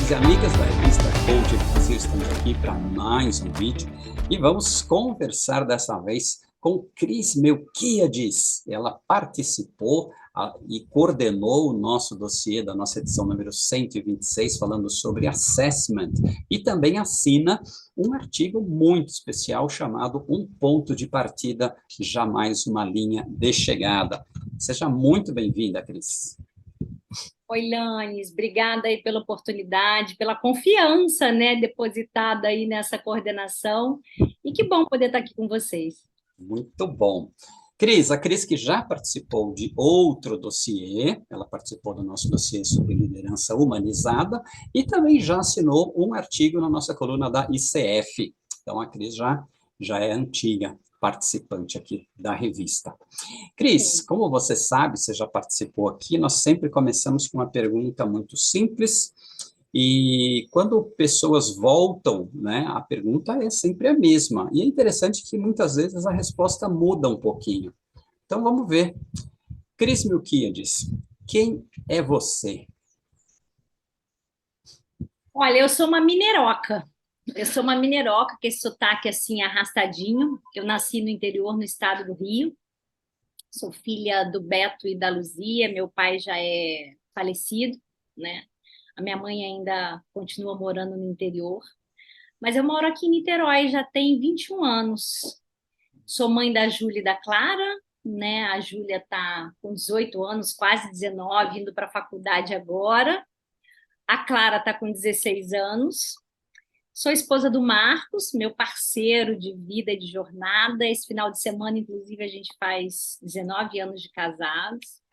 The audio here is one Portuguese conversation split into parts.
amigos e amigas da revista Coach Brasil, estamos aqui para mais um vídeo e vamos conversar dessa vez com Cris Melquiades. Ela participou e coordenou o nosso dossiê da nossa edição número 126, falando sobre assessment, e também assina um artigo muito especial chamado Um Ponto de Partida, Jamais uma Linha de Chegada. Seja muito bem-vinda, Cris. Oi, Lanes, obrigada aí pela oportunidade, pela confiança, né, depositada aí nessa coordenação, e que bom poder estar aqui com vocês. Muito bom. Cris, a Cris que já participou de outro dossiê, ela participou do nosso dossiê sobre liderança humanizada e também já assinou um artigo na nossa coluna da ICF. Então, a Cris já é antiga participante aqui da revista. Cris, como você sabe, você já participou aqui, nós sempre começamos com uma pergunta muito simples, e quando pessoas voltam, né, a pergunta é sempre a mesma. E é interessante que muitas vezes a resposta muda um pouquinho. Então vamos ver. Cris Melquiades, quem é você? Olha, eu sou uma mineroca. Eu sou uma mineroca, com esse sotaque assim arrastadinho. Eu nasci no interior, no estado do Rio. Sou filha do Beto e da Luzia. Meu pai já é falecido, né? A minha mãe ainda continua morando no interior. Mas eu moro aqui em Niterói já tem 21 anos. Sou mãe da Júlia e da Clara, né? A Júlia está com 18 anos, quase 19, indo para a faculdade agora. A Clara está com 16 anos. Sou esposa do Marcos, meu parceiro de vida e de jornada. Esse final de semana, inclusive, a gente faz 19 anos de casados.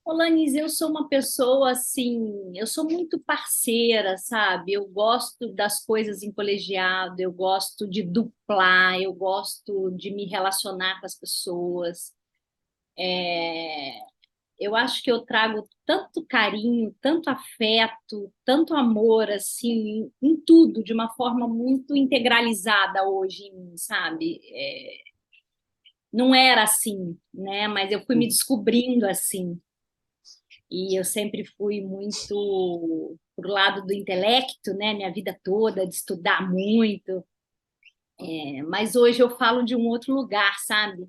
Olanis, eu sou uma pessoa assim, eu sou muito parceira, sabe? Eu gosto das coisas em colegiado, eu gosto de duplar, eu gosto de me relacionar com as pessoas. Eu acho que eu trago tanto carinho, tanto afeto, tanto amor, assim, em tudo, de uma forma muito integralizada hoje em mim, sabe? Não era assim, né? Mas eu fui me descobrindo assim. E eu sempre fui muito pro lado do intelecto, né? Minha vida toda, de estudar muito. Mas hoje eu falo de um outro lugar, sabe?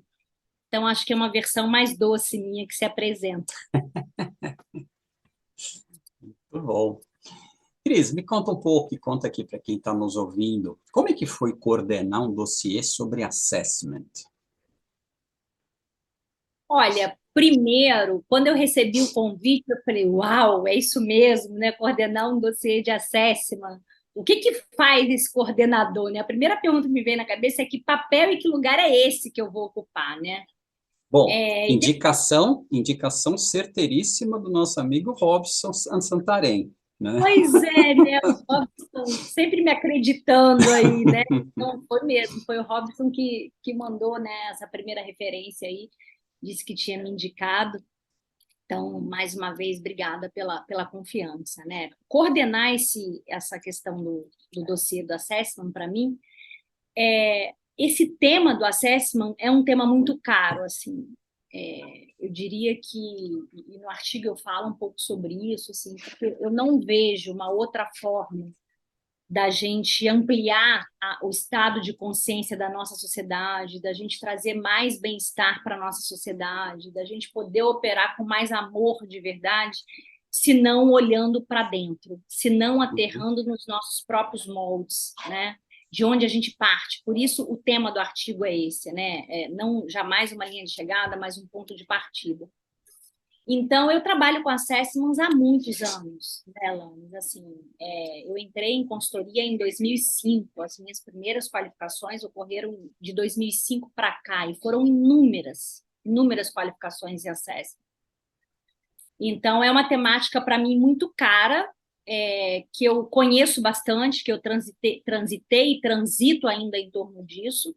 Então acho que é uma versão mais doce minha que se apresenta. Muito bom. Cris, me conta um pouco, e conta aqui para quem está nos ouvindo, como é que foi coordenar um dossiê sobre assessment? Olha, primeiro, quando eu recebi o convite, eu falei, uau, é isso mesmo, né? Coordenar um dossiê de assessment. O que que faz esse coordenador, né? A primeira pergunta que me vem na cabeça é que papel e que lugar é esse que eu vou ocupar, né? Bom, É, e indicação certeiríssima do nosso amigo Robson Santarém, né? depois né? O Robson sempre me acreditando aí, né? Então, foi mesmo, foi o Robson que mandou, né, essa primeira referência aí, disse que tinha me indicado. Então, mais uma vez, obrigada pela confiança, né? Coordenar essa questão do dossiê do assessment, para mim, esse tema do assessment é um tema muito caro, assim. Eu diria que, e no artigo eu falo um pouco sobre isso, assim, porque eu não vejo uma outra forma da gente ampliar o estado de consciência da nossa sociedade, da gente trazer mais bem-estar para a nossa sociedade, da gente poder operar com mais amor de verdade, se não olhando para dentro, se não aterrando nos nossos próprios moldes, né? De onde a gente parte. Por isso o tema do artigo é esse, né? Não jamais uma linha de chegada, mas um ponto de partida. Então, eu trabalho com assessments há muitos anos, né, Lanes? Assim, eu entrei em consultoria em 2005, as minhas primeiras qualificações ocorreram de 2005 para cá, e foram inúmeras qualificações em assessment. Então, é uma temática, para mim, muito cara, que eu conheço bastante, que eu transitei e transito ainda em torno disso.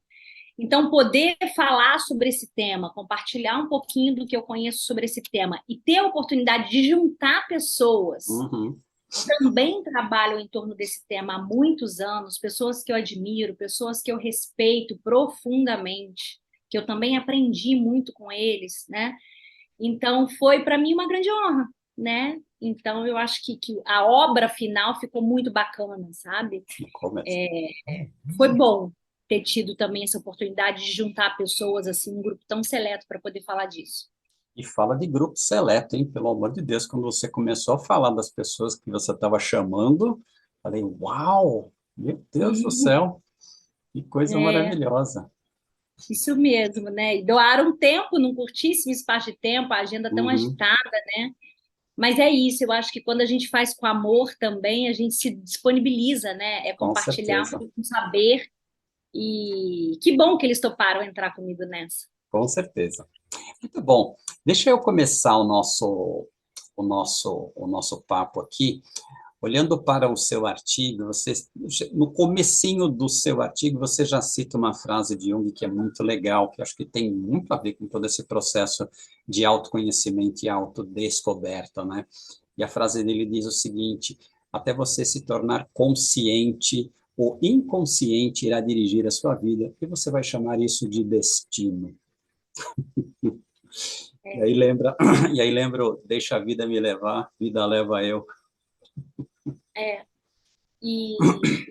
Então, poder falar sobre esse tema, compartilhar um pouquinho do que eu conheço sobre esse tema e ter a oportunidade de juntar pessoas Uhum. que também trabalham em torno desse tema há muitos anos, pessoas que eu admiro, pessoas que eu respeito profundamente, que eu também aprendi muito com eles, né? Então, foi para mim uma grande honra, né? Então, eu acho que a obra final ficou muito bacana, sabe? Ficou mesmo. Foi bom ter tido também essa oportunidade de juntar pessoas, assim, um grupo tão seleto para poder falar disso. E fala de grupo seleto, hein? Pelo amor de Deus, quando você começou a falar das pessoas que você estava chamando, falei, uau, meu Deus do céu, que coisa É, maravilhosa. isso mesmo, né? E doaram tempo num curtíssimo espaço de tempo, a agenda tão Uhum, agitada, né? Mas é isso, eu acho que quando a gente faz com amor também, a gente se disponibiliza, né? É com compartilhar certeza, um saber. E que bom que eles toparam entrar comigo nessa. com certeza. Muito bom. Deixa eu começar o nosso papo aqui. Olhando para o seu artigo, você, no comecinho do seu artigo, você já cita uma frase de Jung que é muito legal, que acho que tem muito a ver com todo esse processo de autoconhecimento e autodescoberta, né? E a frase dele diz o seguinte: até você se tornar consciente, o inconsciente irá dirigir a sua vida, e você vai chamar isso de destino. E aí lembra, e aí lembro, deixa a vida me levar, vida leva eu. É, e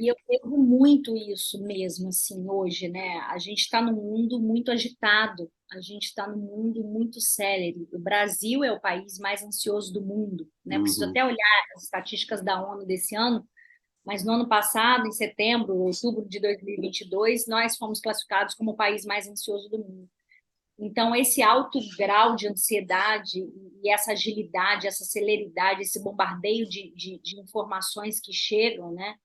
eu vejo muito isso mesmo, assim, hoje, né? A gente está num mundo muito agitado, a gente está num mundo muito célere. O Brasil é o país mais ansioso do mundo, né? Preciso Uhum, até olhar as estatísticas da ONU desse ano, mas no ano passado, em setembro, outubro de 2022, nós fomos classificados como o país mais ansioso do mundo. Então, esse alto grau de ansiedade e essa agilidade, essa celeridade, esse bombardeio de informações que chegam, né?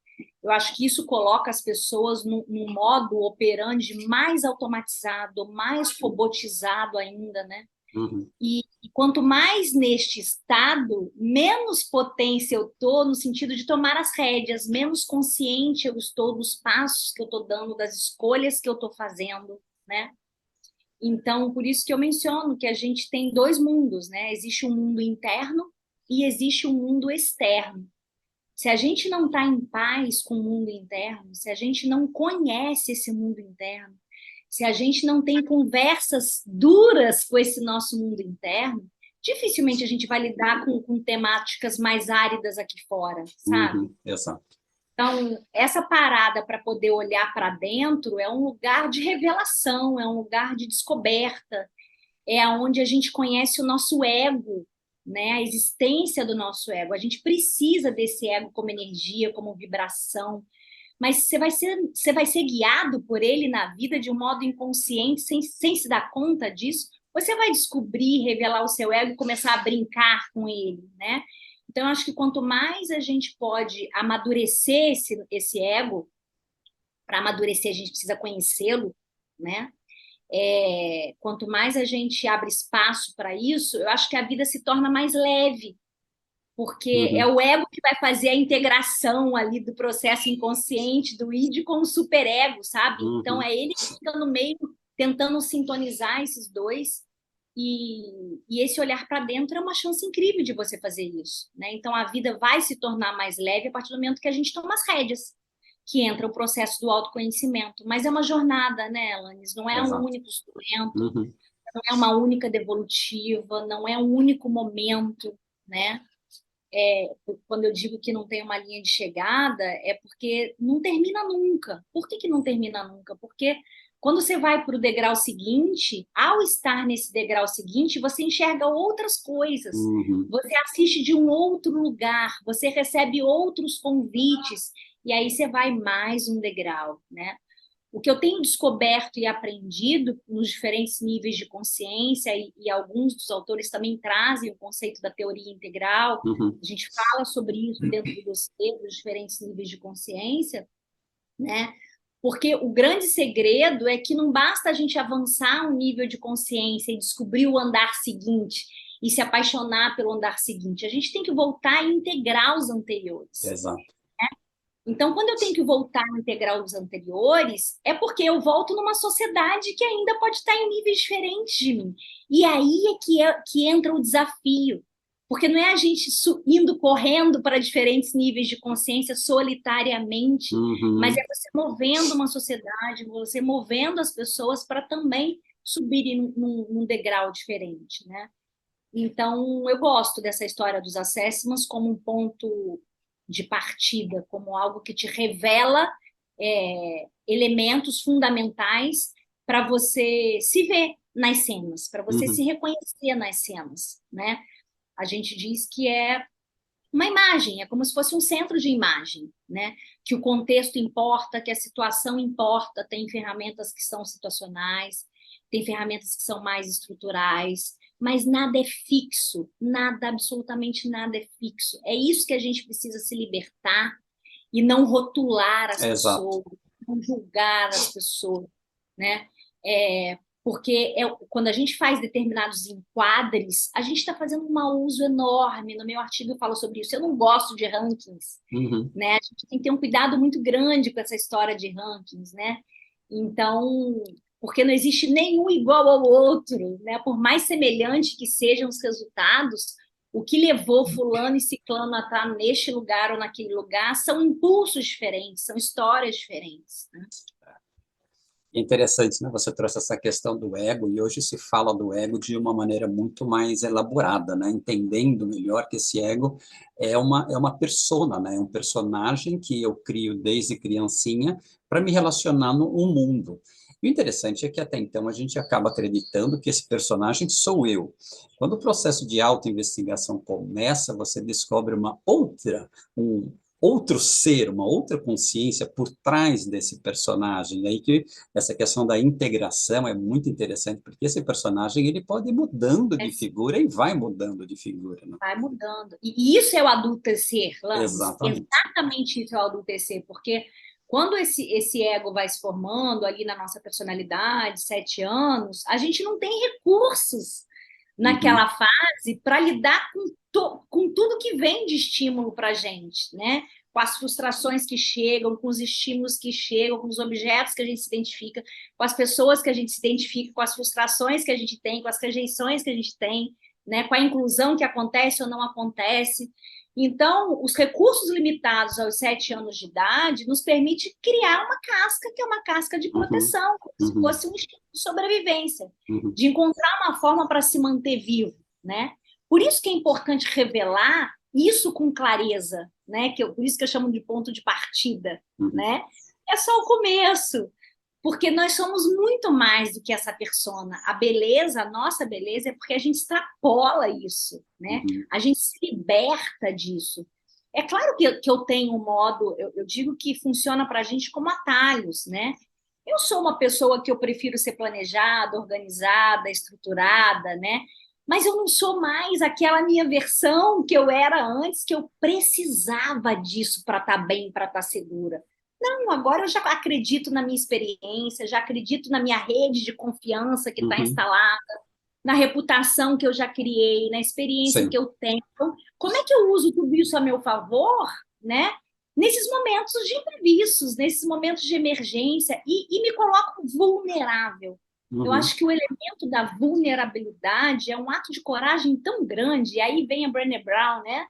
Eu acho que isso coloca as pessoas num modo operandi mais automatizado, mais robotizado ainda, né? uhum, E quanto mais neste estado, menos potência eu estou no sentido de tomar as rédeas, menos consciente eu estou dos passos que eu estou dando, das escolhas que eu estou fazendo, né? Então, por isso que eu menciono que a gente tem dois mundos, né? Existe um mundo interno e existe um mundo externo. Se a gente não está em paz com o mundo interno, se a gente não conhece esse mundo interno, se a gente não tem conversas duras com esse nosso mundo interno, dificilmente a gente vai lidar com temáticas mais áridas aqui fora, sabe? uhum, exato. Então, essa parada para poder olhar para dentro é um lugar de revelação, é um lugar de descoberta, é onde a gente conhece o nosso ego, né? A existência do nosso ego. A gente precisa desse ego como energia, como vibração, mas você vai ser guiado por ele na vida de um modo inconsciente, sem se dar conta disso. Você vai descobrir, revelar o seu ego e começar a brincar com ele, né? Então, eu acho que quanto mais a gente pode amadurecer esse ego, para amadurecer a gente precisa conhecê-lo, né? Quanto mais a gente abre espaço para isso, eu acho que a vida se torna mais leve, porque é Uhum, o ego que vai fazer a integração ali do processo inconsciente do id com o superego, sabe? Então uhum, é ele que fica no meio tentando sintonizar esses dois e esse olhar para dentro é uma chance incrível de você fazer isso, né? Então a vida vai se tornar mais leve a partir do momento que a gente toma as rédeas, que entra o processo do autoconhecimento. Mas é uma jornada, né, Alanis? Não é um exato. único instrumento, Uhum, não é uma única devolutiva, não é um único momento, né? Quando eu digo que não tem uma linha de chegada, é porque não termina nunca. Por que não termina nunca? Porque quando você vai para o degrau seguinte, ao estar nesse degrau seguinte, você enxerga outras coisas, uhum, você assiste de um outro lugar, você recebe outros convites, e aí você vai mais um degrau, né? O que eu tenho descoberto e aprendido nos diferentes níveis de consciência, e alguns dos autores também trazem o conceito da teoria integral, uhum, a gente fala sobre isso dentro do dossiê, dos diferentes níveis de consciência, né? Porque o grande segredo é que não basta a gente avançar um nível de consciência e descobrir o andar seguinte e se apaixonar pelo andar seguinte. A gente tem que voltar e integrar os anteriores. exato. Então, quando eu tenho que voltar a integrar os anteriores, é porque eu volto numa sociedade que ainda pode estar em níveis diferentes de mim. E aí que entra o desafio. Porque não é a gente indo correndo para diferentes níveis de consciência solitariamente, mas é Uhum, você movendo uma sociedade, você movendo as pessoas para também subirem num degrau diferente, né? Então, eu gosto dessa história dos assessments como um ponto de partida, como algo que te revela elementos fundamentais para você se ver nas cenas, para você se Uhum. reconhecer nas cenas, né? A gente diz que é uma imagem, é como se fosse um centro de imagem, né? Que o contexto importa, que a situação importa, tem ferramentas que são situacionais, tem ferramentas que são mais estruturais, mas nada é fixo, nada, absolutamente nada é fixo. É isso que a gente precisa se libertar e não rotular as Exato. pessoas, não julgar as pessoas, né? Porque quando a gente faz determinados enquadres, a gente está fazendo um mau uso enorme. No meu artigo eu falo sobre isso. Eu não gosto de rankings, Uhum. né? A gente tem que ter um cuidado muito grande com essa história de rankings, né? Então, porque não existe nenhum igual ao outro, né? Por mais semelhante que sejam os resultados, o que levou fulano e ciclano a estar neste lugar ou naquele lugar são impulsos diferentes, são histórias diferentes, né? É interessante, né? Você trouxe essa questão do ego, e hoje se fala do ego de uma maneira muito mais elaborada, né? Entendendo melhor que esse ego é uma persona, né? É um personagem que eu crio desde criancinha para me relacionar no mundo. E o interessante é que até então a gente acaba acreditando que esse personagem sou eu. Quando o processo de autoinvestigação começa, você descobre uma outra, um outro ser, uma outra consciência por trás desse personagem. E aí que essa questão da integração é muito interessante, porque esse personagem ele pode ir mudando de figura e vai mudando de figura, né? Vai mudando. E isso é o adultecer, Lames. Exatamente. Exatamente isso é o adultecer, porque quando esse ego vai se formando ali na nossa personalidade, 7 anos, a gente não tem recursos Uhum. naquela fase para lidar com tudo que vem de estímulo para a gente, né? Com as frustrações que chegam, com os estímulos que chegam, com os objetos que a gente se identifica, com as pessoas que a gente se identifica, com as frustrações que a gente tem, com as rejeições que a gente tem, né? Com a inclusão que acontece ou não acontece. Então, os recursos limitados aos 7 anos de idade nos permite criar uma casca, que é uma casca de Uhum. proteção, como se Uhum. fosse um instinto de sobrevivência, Uhum. de encontrar uma forma para se manter vivo, né? Por isso que é importante revelar isso com clareza, né? Por isso que eu chamo de ponto de partida, Uhum. né? É só o começo, porque nós somos muito mais do que essa persona. A beleza, a nossa beleza, é porque a gente extrapola isso, né? Uhum. A gente se liberta disso. É claro que eu tenho um modo, eu digo que funciona para a gente como atalhos, né? Eu sou uma pessoa que eu prefiro ser planejada, organizada, estruturada, né? Mas eu não sou mais aquela minha versão que eu era antes, que eu precisava disso para estar bem, para estar segura. Não, agora eu já acredito na minha experiência, já acredito na minha rede de confiança que está Uhum. instalada, na reputação que eu já criei, na experiência que Sim. eu tenho. Então, como é que eu uso tudo isso a meu favor, né? Nesses momentos de imprevistos, nesses momentos de emergência, e me coloco vulnerável. Eu Uhum. acho que o elemento da vulnerabilidade é um ato de coragem tão grande, e aí vem a Brené Brown, né?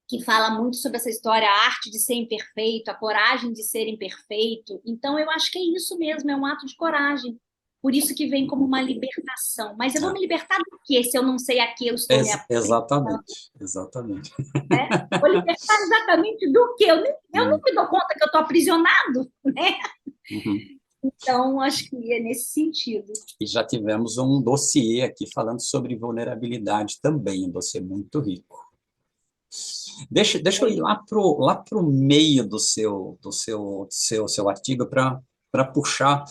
Que fala muito sobre essa história, a arte de ser imperfeito, a coragem de ser imperfeito. Então, eu acho que é isso mesmo, é um ato de coragem. Por isso que vem como uma libertação. Mas eu vou É. me libertar do quê se eu não sei a que eu estou me aplicando? Exatamente. Exatamente. Né? Vou libertar exatamente do quê? Eu não Uhum. me dou conta que eu estou aprisionado, né? Uhum. Então, acho que é nesse sentido. E já tivemos um dossiê aqui falando sobre vulnerabilidade também, um dossiê muito rico. Deixa eu ir lá pro meio do seu artigo para puxar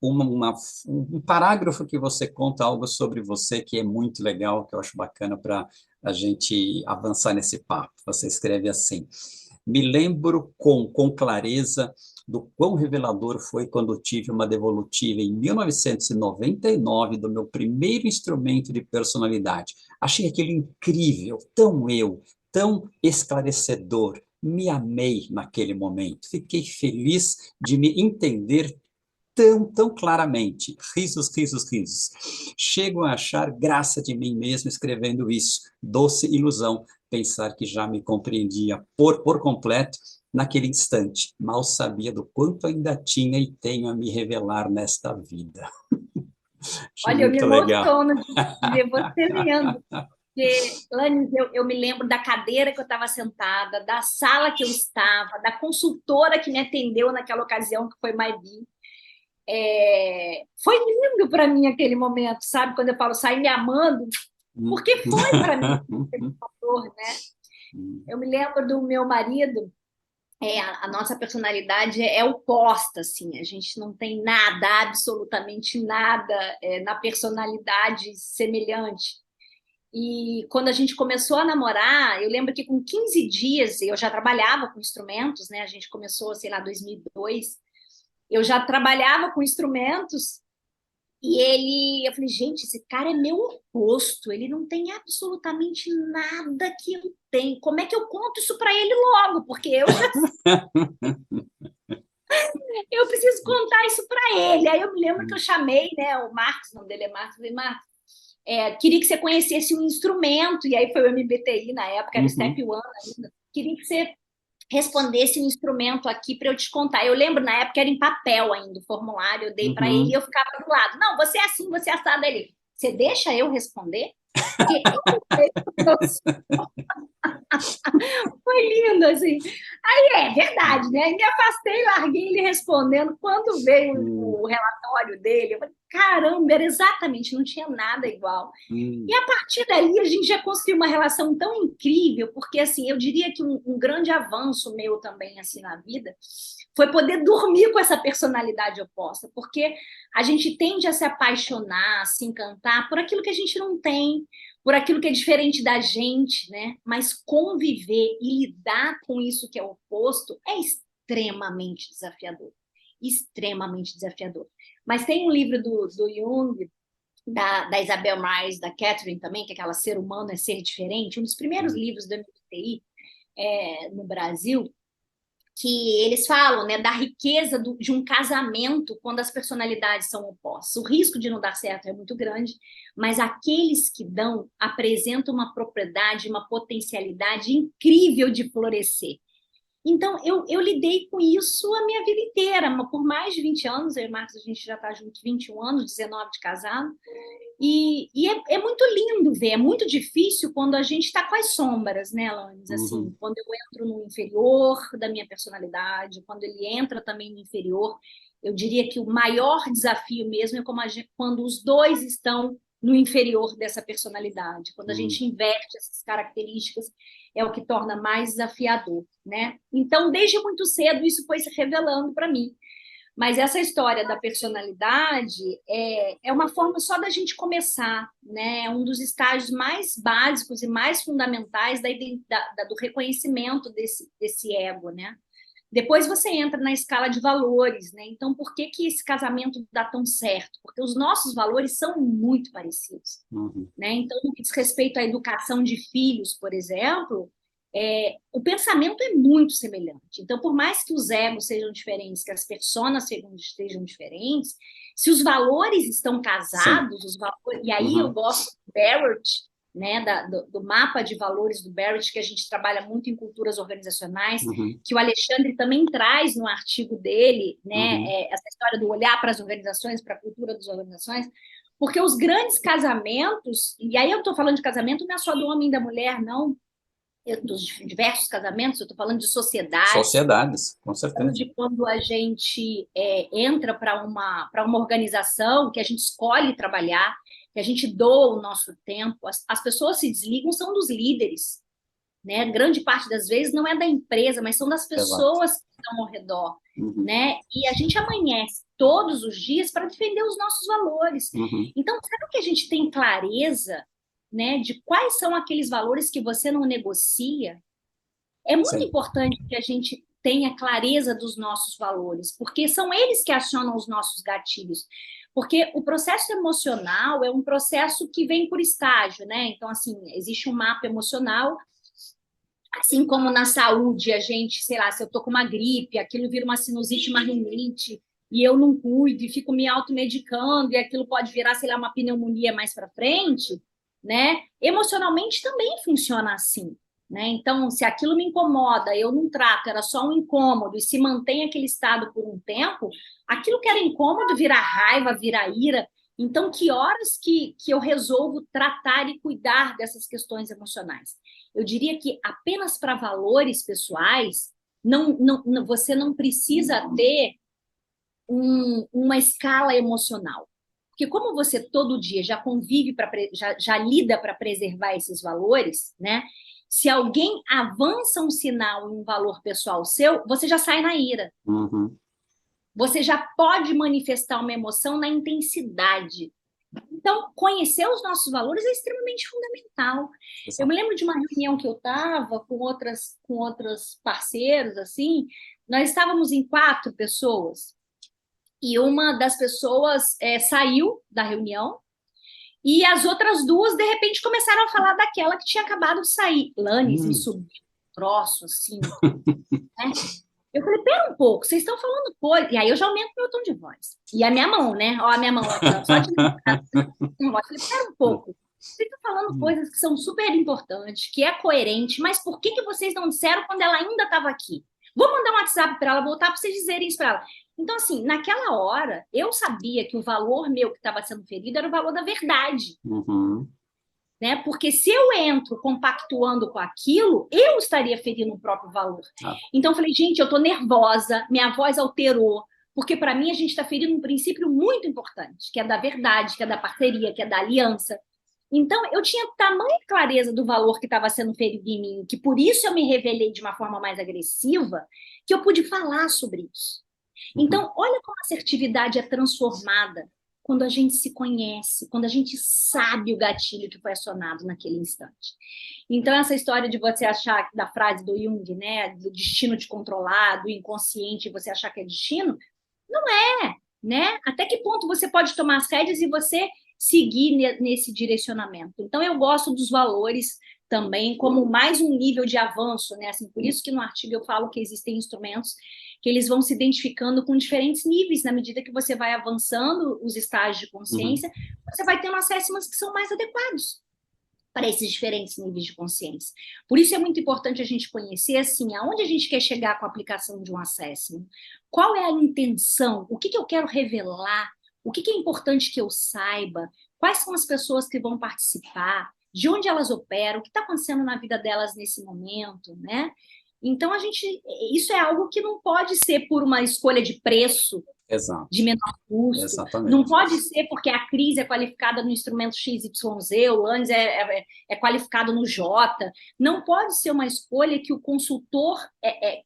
um parágrafo que você conta algo sobre você que é muito legal, que eu acho bacana para a gente avançar nesse papo. Você escreve assim: me lembro com clareza do quão revelador foi quando tive uma devolutiva em 1999 do meu primeiro instrumento de personalidade. Achei aquilo incrível, tão eu, tão esclarecedor. Me amei naquele momento. Fiquei feliz de me entender tão claramente. Risos, risos, risos. Chego a achar graça de mim mesmo escrevendo isso. Doce ilusão pensar que já me compreendia por completo naquele instante. Mal sabia do quanto ainda tinha e tenho a me revelar nesta vida. Olha, eu me Muito legal. emociono de ver você lendo. Porque, Lanes, eu me lembro da cadeira que eu estava sentada, da sala que eu estava, da consultora que me atendeu naquela ocasião, que foi Maibi. Foi lindo para mim aquele momento, sabe? Quando eu falo sair me amando, porque foi para mim aquele fator, né? Eu me lembro do meu marido, a nossa personalidade é oposta, assim, a gente não tem nada, absolutamente nada na personalidade semelhante. E quando a gente começou a namorar, eu lembro que com 15 dias eu já trabalhava com instrumentos, né? A gente começou, sei lá, 2002. Eu já trabalhava com instrumentos e eu falei, gente, esse cara é meu oposto, ele não tem absolutamente nada que eu tenho. Como é que eu conto isso para ele logo? Porque eu preciso contar isso para ele. Aí eu me lembro que eu chamei, né, o Marcos, o nome dele é Marcos, eu falei, Marcos, queria que você conhecesse um instrumento, e aí foi o MBTI na época, era o Step One ainda. Queria que você respondesse um instrumento aqui para eu te contar. Eu lembro, na época, era em papel ainda, o formulário, eu dei para ele e eu ficava do lado. Não, você é assim, você é assado. Ele, você deixa eu responder? Porque eu não sei. Foi lindo, assim. Aí é verdade, né? Me afastei, larguei ele respondendo. Quando veio o relatório dele, eu falei, caramba, era exatamente, não tinha nada igual. E a partir daí a gente já construiu uma relação tão incrível, porque assim, eu diria que um grande avanço meu também assim na vida foi poder dormir com essa personalidade oposta, porque a gente tende a se apaixonar, a se encantar por aquilo que a gente não tem, por aquilo que é diferente da gente, né? Mas conviver e lidar com isso que é oposto é extremamente desafiador. Extremamente desafiador. Mas tem um livro do Jung, da Isabel Myers, da Catherine também, que é aquela Ser Humano é Ser Diferente, um dos primeiros livros do MBTI no Brasil, que eles falam, né, da riqueza de um casamento quando as personalidades são opostas. O risco de não dar certo é muito grande, mas aqueles que dão apresentam uma propriedade, uma potencialidade incrível de florescer. Então, eu lidei com isso a minha vida inteira, por mais de 20 anos, eu e o Marcos, a gente já está junto 21 anos, 19 de casado, e é muito lindo ver, é muito difícil quando a gente está com as sombras, né, Alanis? Assim, quando eu entro no inferior da minha personalidade, quando ele entra também no inferior, eu diria que o maior desafio mesmo é quando os dois estão no inferior dessa personalidade, quando a gente inverte essas características, é o que torna mais desafiador, né? Então, desde muito cedo, isso foi se revelando para mim. Mas essa história da personalidade é uma forma só da gente começar, né? É um dos estágios mais básicos e mais fundamentais do reconhecimento desse ego, né? Depois você entra na escala de valores, né? Então, por que esse casamento dá tão certo? Porque os nossos valores são muito parecidos, né? Então, no que diz respeito à educação de filhos, por exemplo, o pensamento é muito semelhante. Então, por mais que os egos sejam diferentes, que as personas sejam diferentes, se os valores estão casados, e aí eu gosto do Barrett, né, do mapa de valores do Barrett, que a gente trabalha muito em culturas organizacionais, que o Alexandre também traz no artigo dele, né, essa história do olhar para as organizações, para a cultura das organizações, porque os grandes casamentos, e aí eu estou falando de casamento não é só do homem e da mulher, não, dos diversos casamentos, eu estou falando de sociedades. Sociedades, com certeza. De quando a gente entra para uma organização que a gente escolhe trabalhar, que a gente doa o nosso tempo, as pessoas se desligam, são dos líderes, né? Grande parte das vezes não é da empresa, mas são das pessoas que estão ao redor, né? E a gente amanhece todos os dias para defender os nossos valores. Então, será que a gente tem clareza, né, de quais são aqueles valores que você não negocia? É muito importante que a gente tenha clareza dos nossos valores, porque são eles que acionam os nossos gatilhos. Porque o processo emocional é um processo que vem por estágio, né? Então, assim, existe um mapa emocional, assim como na saúde, a gente, sei lá, se eu tô com uma gripe, aquilo vira uma sinusite, uma rinite, e eu não cuido, e fico me automedicando, e aquilo pode virar, sei lá, uma pneumonia mais para frente, né? Emocionalmente também funciona assim. Né? Então, se aquilo me incomoda, eu não trato, era só um incômodo, e se mantém aquele estado por um tempo, aquilo que era incômodo vira raiva, vira ira. Então, que horas que eu resolvo tratar e cuidar dessas questões emocionais? Eu diria que apenas para valores pessoais, você não precisa ter uma escala emocional. Porque como você todo dia já convive, já lida para preservar esses valores, né? Se alguém avança um sinal em um valor pessoal seu, você já sai na ira. Uhum. Você já pode manifestar uma emoção na intensidade. Então, conhecer os nossos valores é extremamente fundamental. Eu me lembro de uma reunião que eu estava com outros parceiros, assim, nós estávamos em 4 pessoas, e uma das pessoas saiu da reunião, e as outras 2, de repente, começaram a falar daquela que tinha acabado de sair. Lanes, me subiu um troço, assim, né? Eu falei, pera um pouco, vocês estão falando coisa. E aí eu já aumento meu tom de voz. E a minha mão, né? Ó, a minha mão aqui, ó, só de eu falei, pera um pouco. Vocês estão falando coisas que são super importantes, que é coerente, mas por que vocês não disseram quando ela ainda estava aqui? Vou mandar um WhatsApp para ela voltar para vocês dizerem isso para ela. Então, assim, naquela hora, eu sabia que o valor meu que estava sendo ferido era o valor da verdade. Uhum. Né? Porque se eu entro compactuando com aquilo, eu estaria ferindo o próprio valor. Então, eu falei, gente, eu estou nervosa, minha voz alterou, porque para mim a gente está ferindo um princípio muito importante, que é da verdade, que é da parceria, que é da aliança. Então, eu tinha tamanha clareza do valor que estava sendo ferido em mim, que por isso eu me revelei de uma forma mais agressiva, que eu pude falar sobre isso. Então, olha como a assertividade é transformada quando a gente se conhece, quando a gente sabe o gatilho que foi acionado naquele instante. Então, essa história de você achar, da frase do Jung, né, do destino te controlar, do inconsciente, você achar que é destino, não é, né? Até que ponto você pode tomar as rédeas e você seguir nesse direcionamento? Então, eu gosto dos valores também como mais um nível de avanço, né? Assim, por isso que no artigo eu falo que existem instrumentos que eles vão se identificando com diferentes níveis, na medida que você vai avançando os estágios de consciência, você vai tendo assessments que são mais adequados para esses diferentes níveis de consciência. Por isso é muito importante a gente conhecer, assim, aonde a gente quer chegar com a aplicação de um assessment, qual é a intenção, o que eu quero revelar, o que é importante que eu saiba, quais são as pessoas que vão participar, de onde elas operam, o que está acontecendo na vida delas nesse momento, né? Então, isso é algo que não pode ser por uma escolha de preço, Exato. de menor custo. Exatamente. Não pode ser porque a crise é qualificada no instrumento XYZ, o ANS é qualificado no J. Não pode ser uma escolha que o consultor,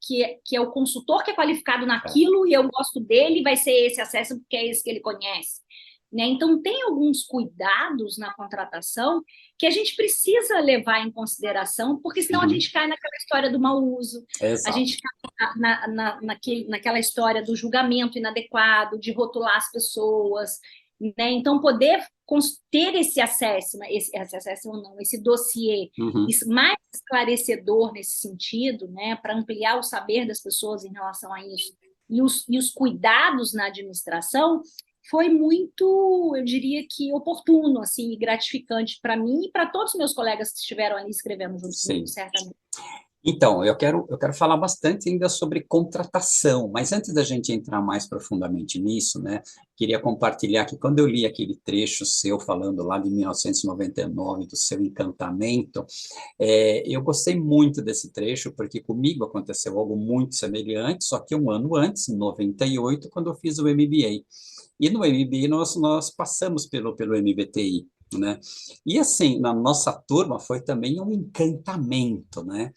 que é o consultor que é qualificado naquilo e eu gosto dele, vai ser esse acesso porque é esse que ele conhece. Né? Então, tem alguns cuidados na contratação que a gente precisa levar em consideração, porque senão a gente cai naquela história do mau uso, a gente cai naquela história do julgamento inadequado, de rotular as pessoas. Né? Então, poder ter esse acesso ou não, esse dossiê mais esclarecedor nesse sentido, né? Para ampliar o saber das pessoas em relação a isso, e os cuidados na administração, foi muito, eu diria que oportuno, assim, e gratificante para mim e para todos os meus colegas que estiveram ali escrevendo junto comigo, certamente. Então, eu quero falar bastante ainda sobre contratação, mas antes da gente entrar mais profundamente nisso, né, queria compartilhar que quando eu li aquele trecho seu falando lá de 1999, do seu encantamento, eu gostei muito desse trecho, porque comigo aconteceu algo muito semelhante, só que um ano antes, em 98, quando eu fiz o MBA. E no MBA nós passamos pelo MBTI, né? E assim, na nossa turma foi também um encantamento, né?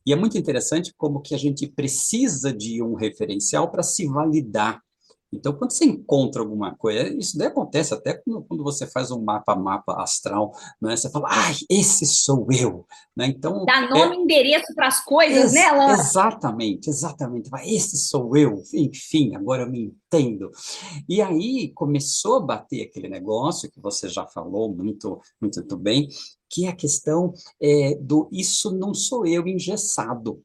E é muito interessante como que a gente precisa de um referencial para se validar. Então, quando você encontra alguma coisa, isso daí acontece até quando você faz um mapa astral, né? Você fala, esse sou eu, né? Então, dá nome e endereço para as coisas, né, Lara? Exatamente. Esse sou eu, enfim, agora eu me entendo. E aí começou a bater aquele negócio que você já falou muito, muito, muito bem, que é a questão do isso não sou eu engessado,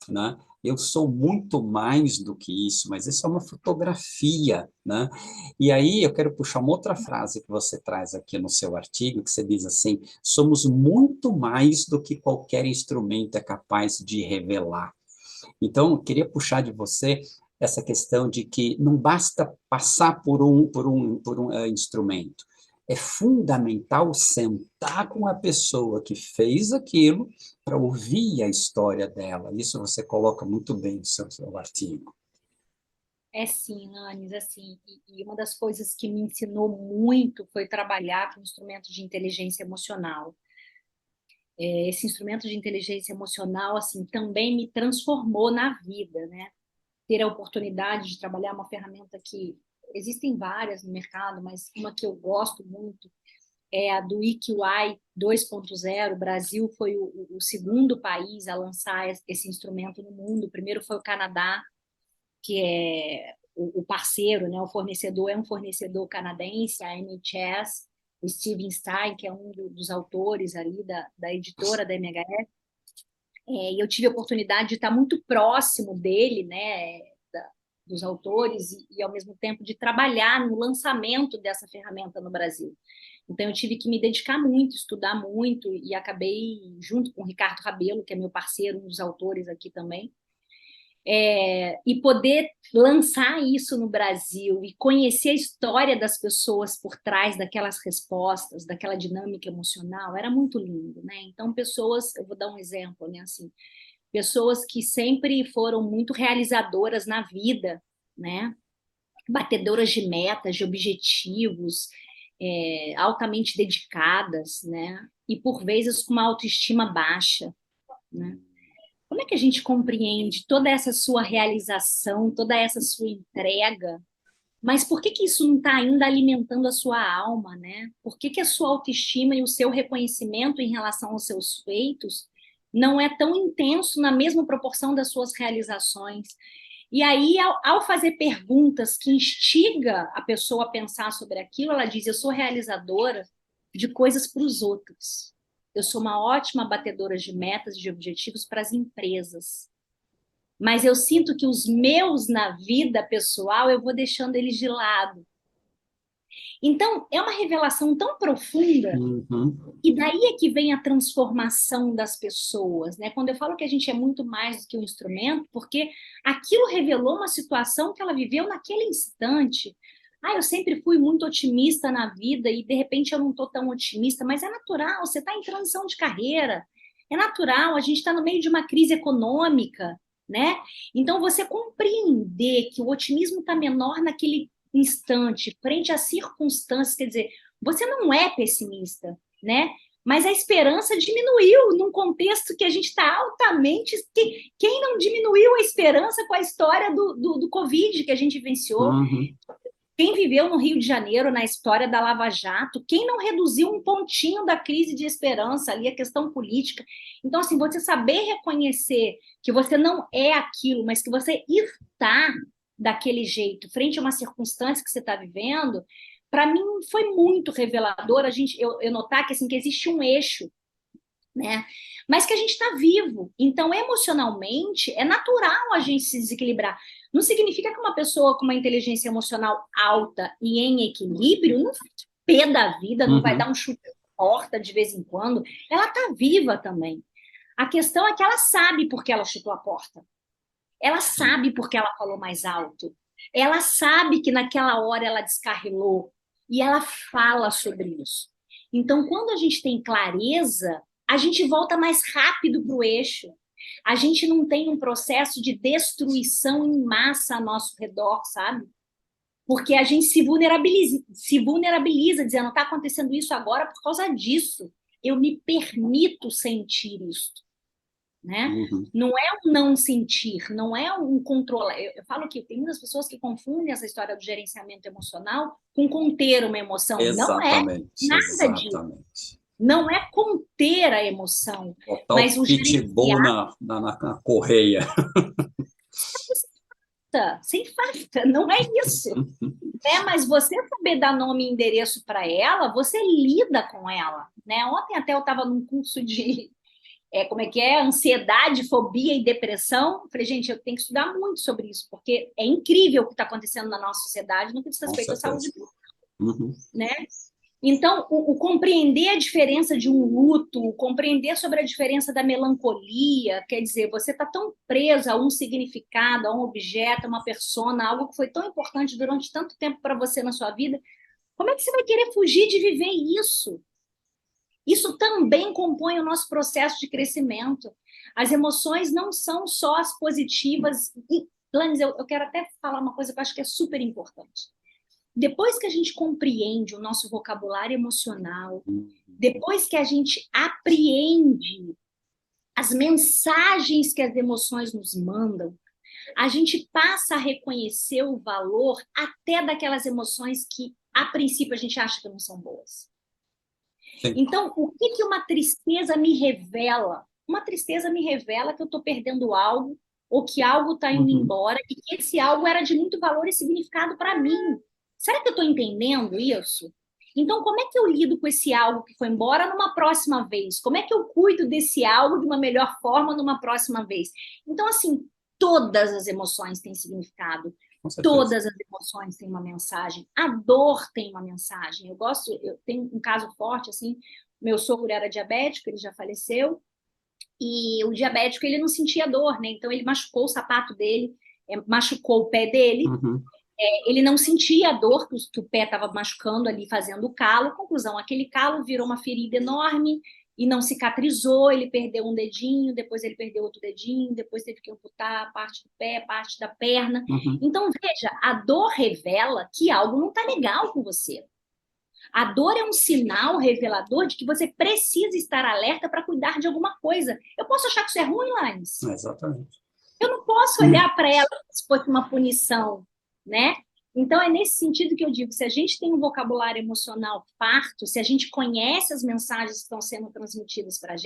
né? Eu sou muito mais do que isso, mas isso é uma fotografia, né? E aí eu quero puxar uma outra frase que você traz aqui no seu artigo, que você diz assim, somos muito mais do que qualquer instrumento é capaz de revelar. Então, eu queria puxar de você essa questão de que não basta passar por um instrumento, é fundamental sentar com a pessoa que fez aquilo para ouvir a história dela. Isso você coloca muito bem no seu artigo. É sim, Nanis, assim, e uma das coisas que me ensinou muito foi trabalhar com instrumentos de inteligência emocional. Esse instrumento de inteligência emocional, assim, também me transformou na vida, né? Ter a oportunidade de trabalhar uma ferramenta que existem várias no mercado, mas uma que eu gosto muito é a do EQI 2.0. O Brasil foi o segundo país a lançar esse instrumento no mundo. O primeiro foi o Canadá, que é o parceiro, né? O fornecedor é um fornecedor canadense, a NHS, o Steven Stein, que é um dos autores ali da editora da MHS. E eu tive a oportunidade de estar muito próximo dele, né? Dos autores e, ao mesmo tempo, de trabalhar no lançamento dessa ferramenta no Brasil. Então, eu tive que me dedicar muito, estudar muito, e acabei, junto com o Ricardo Rabelo, que é meu parceiro, um dos autores aqui também, e poder lançar isso no Brasil e conhecer a história das pessoas por trás daquelas respostas, daquela dinâmica emocional, era muito lindo, né? Então, pessoas, eu vou dar um exemplo, né? Assim, pessoas que sempre foram muito realizadoras na vida, né? Batedoras de metas, de objetivos, altamente dedicadas, né? E por vezes com uma autoestima baixa, né? Como é que a gente compreende toda essa sua realização, toda essa sua entrega, mas por que que isso não está ainda alimentando a sua alma, né? Por que que a sua autoestima e o seu reconhecimento em relação aos seus feitos não é tão intenso na mesma proporção das suas realizações? E aí, ao fazer perguntas que instiga a pessoa a pensar sobre aquilo, ela diz: eu sou realizadora de coisas para os outros. Eu sou uma ótima batedora de metas e de objetivos para as empresas. Mas eu sinto que os meus na vida pessoal, eu vou deixando eles de lado. Então, é uma revelação tão profunda, e daí é que vem a transformação das pessoas, né? Quando eu falo que a gente é muito mais do que um instrumento, porque aquilo revelou uma situação que ela viveu naquele instante. Eu sempre fui muito otimista na vida e de repente eu não estou tão otimista, mas é natural, você está em transição de carreira, é natural, a gente está no meio de uma crise econômica, né? Então, você compreender que o otimismo está menor naquele instante, frente às circunstâncias, quer dizer, você não é pessimista, né? Mas a esperança diminuiu num contexto que a gente está altamente. Quem não diminuiu a esperança com a história do Covid que a gente vivenciou? Quem viveu no Rio de Janeiro, na história da Lava Jato? Quem não reduziu um pontinho da crise de esperança ali, a questão política? Então, assim, você saber reconhecer que você não é aquilo, mas que você está daquele jeito, frente a uma circunstância que você está vivendo, para mim foi muito revelador eu notar que, assim, que existe um eixo, né? Mas que a gente está vivo. Então, emocionalmente, é natural a gente se desequilibrar. Não significa que uma pessoa com uma inteligência emocional alta e em equilíbrio não vai pé da vida, não vai dar um chute de porta de vez em quando. Ela está viva também. A questão é que ela sabe por que ela chutou a porta. Ela sabe por que ela falou mais alto. Ela sabe que naquela hora ela descarrilou. E ela fala sobre isso. Então, quando a gente tem clareza, a gente volta mais rápido para o eixo. A gente não tem um processo de destruição em massa a nosso redor, sabe? Porque a gente se vulnerabiliza dizendo: está acontecendo isso agora por causa disso. Eu me permito sentir isso. Né? Não é um não sentir, não é um controlar. Eu falo que tem muitas pessoas que confundem essa história do gerenciamento emocional com conter uma emoção. Exatamente, não é nada disso. Não é conter a emoção, mas o pitbull na correia. Sem falta, não é isso. Mas você saber dar nome e endereço para ela, você lida com ela. Né? Ontem até eu estava num curso de como é que é? Ansiedade, fobia e depressão. Eu falei, gente, eu tenho que estudar muito sobre isso, porque é incrível o que está acontecendo na nossa sociedade no que diz respeito à saúde mental. Né? Então, o compreender a diferença de um luto, o compreender sobre a diferença da melancolia, quer dizer, você está tão preso a um significado, a um objeto, a uma persona, algo que foi tão importante durante tanto tempo para você na sua vida, Como é que você vai querer fugir de viver isso? Isso também compõe o nosso processo de crescimento. As emoções não são só as positivas. E, Lanes, eu quero até falar uma coisa que eu acho que é super importante. Depois que a gente compreende o nosso vocabulário emocional, depois que a gente apreende as mensagens que as emoções nos mandam, a gente passa a reconhecer o valor até daquelas emoções que, a princípio, a gente acha que não são boas. Sim. Então, o que uma tristeza me revela? Uma tristeza me revela que eu estou perdendo algo, ou que algo está indo embora, e que esse algo era de muito valor e significado para mim. Será que eu estou entendendo isso? Então, como é que eu lido com esse algo que foi embora numa próxima vez? Como é que eu cuido desse algo de uma melhor forma numa próxima vez? Então, assim, todas as emoções têm significado. Todas as emoções têm uma mensagem. A dor tem uma mensagem. Eu tenho um caso forte, assim, meu sogro era diabético, ele já faleceu, e o diabético, ele não sentia dor, né? Então, ele machucou o sapato dele, machucou o pé dele, ele não sentia a dor que o pé estava machucando ali, fazendo o calo. Conclusão, aquele calo virou uma ferida enorme e não cicatrizou, ele perdeu um dedinho, depois ele perdeu outro dedinho, depois teve que amputar parte do pé, parte da perna. Então, veja, a dor revela que algo não está legal com você. A dor é um sinal revelador de que você precisa estar alerta para cuidar de alguma coisa. Eu posso achar que isso é ruim, Lanes? Exatamente. Eu não posso olhar para ela como se fosse uma punição, né? Então, é nesse sentido que eu digo, se a gente tem um vocabulário emocional farto, se a gente conhece as mensagens que estão sendo transmitidas para a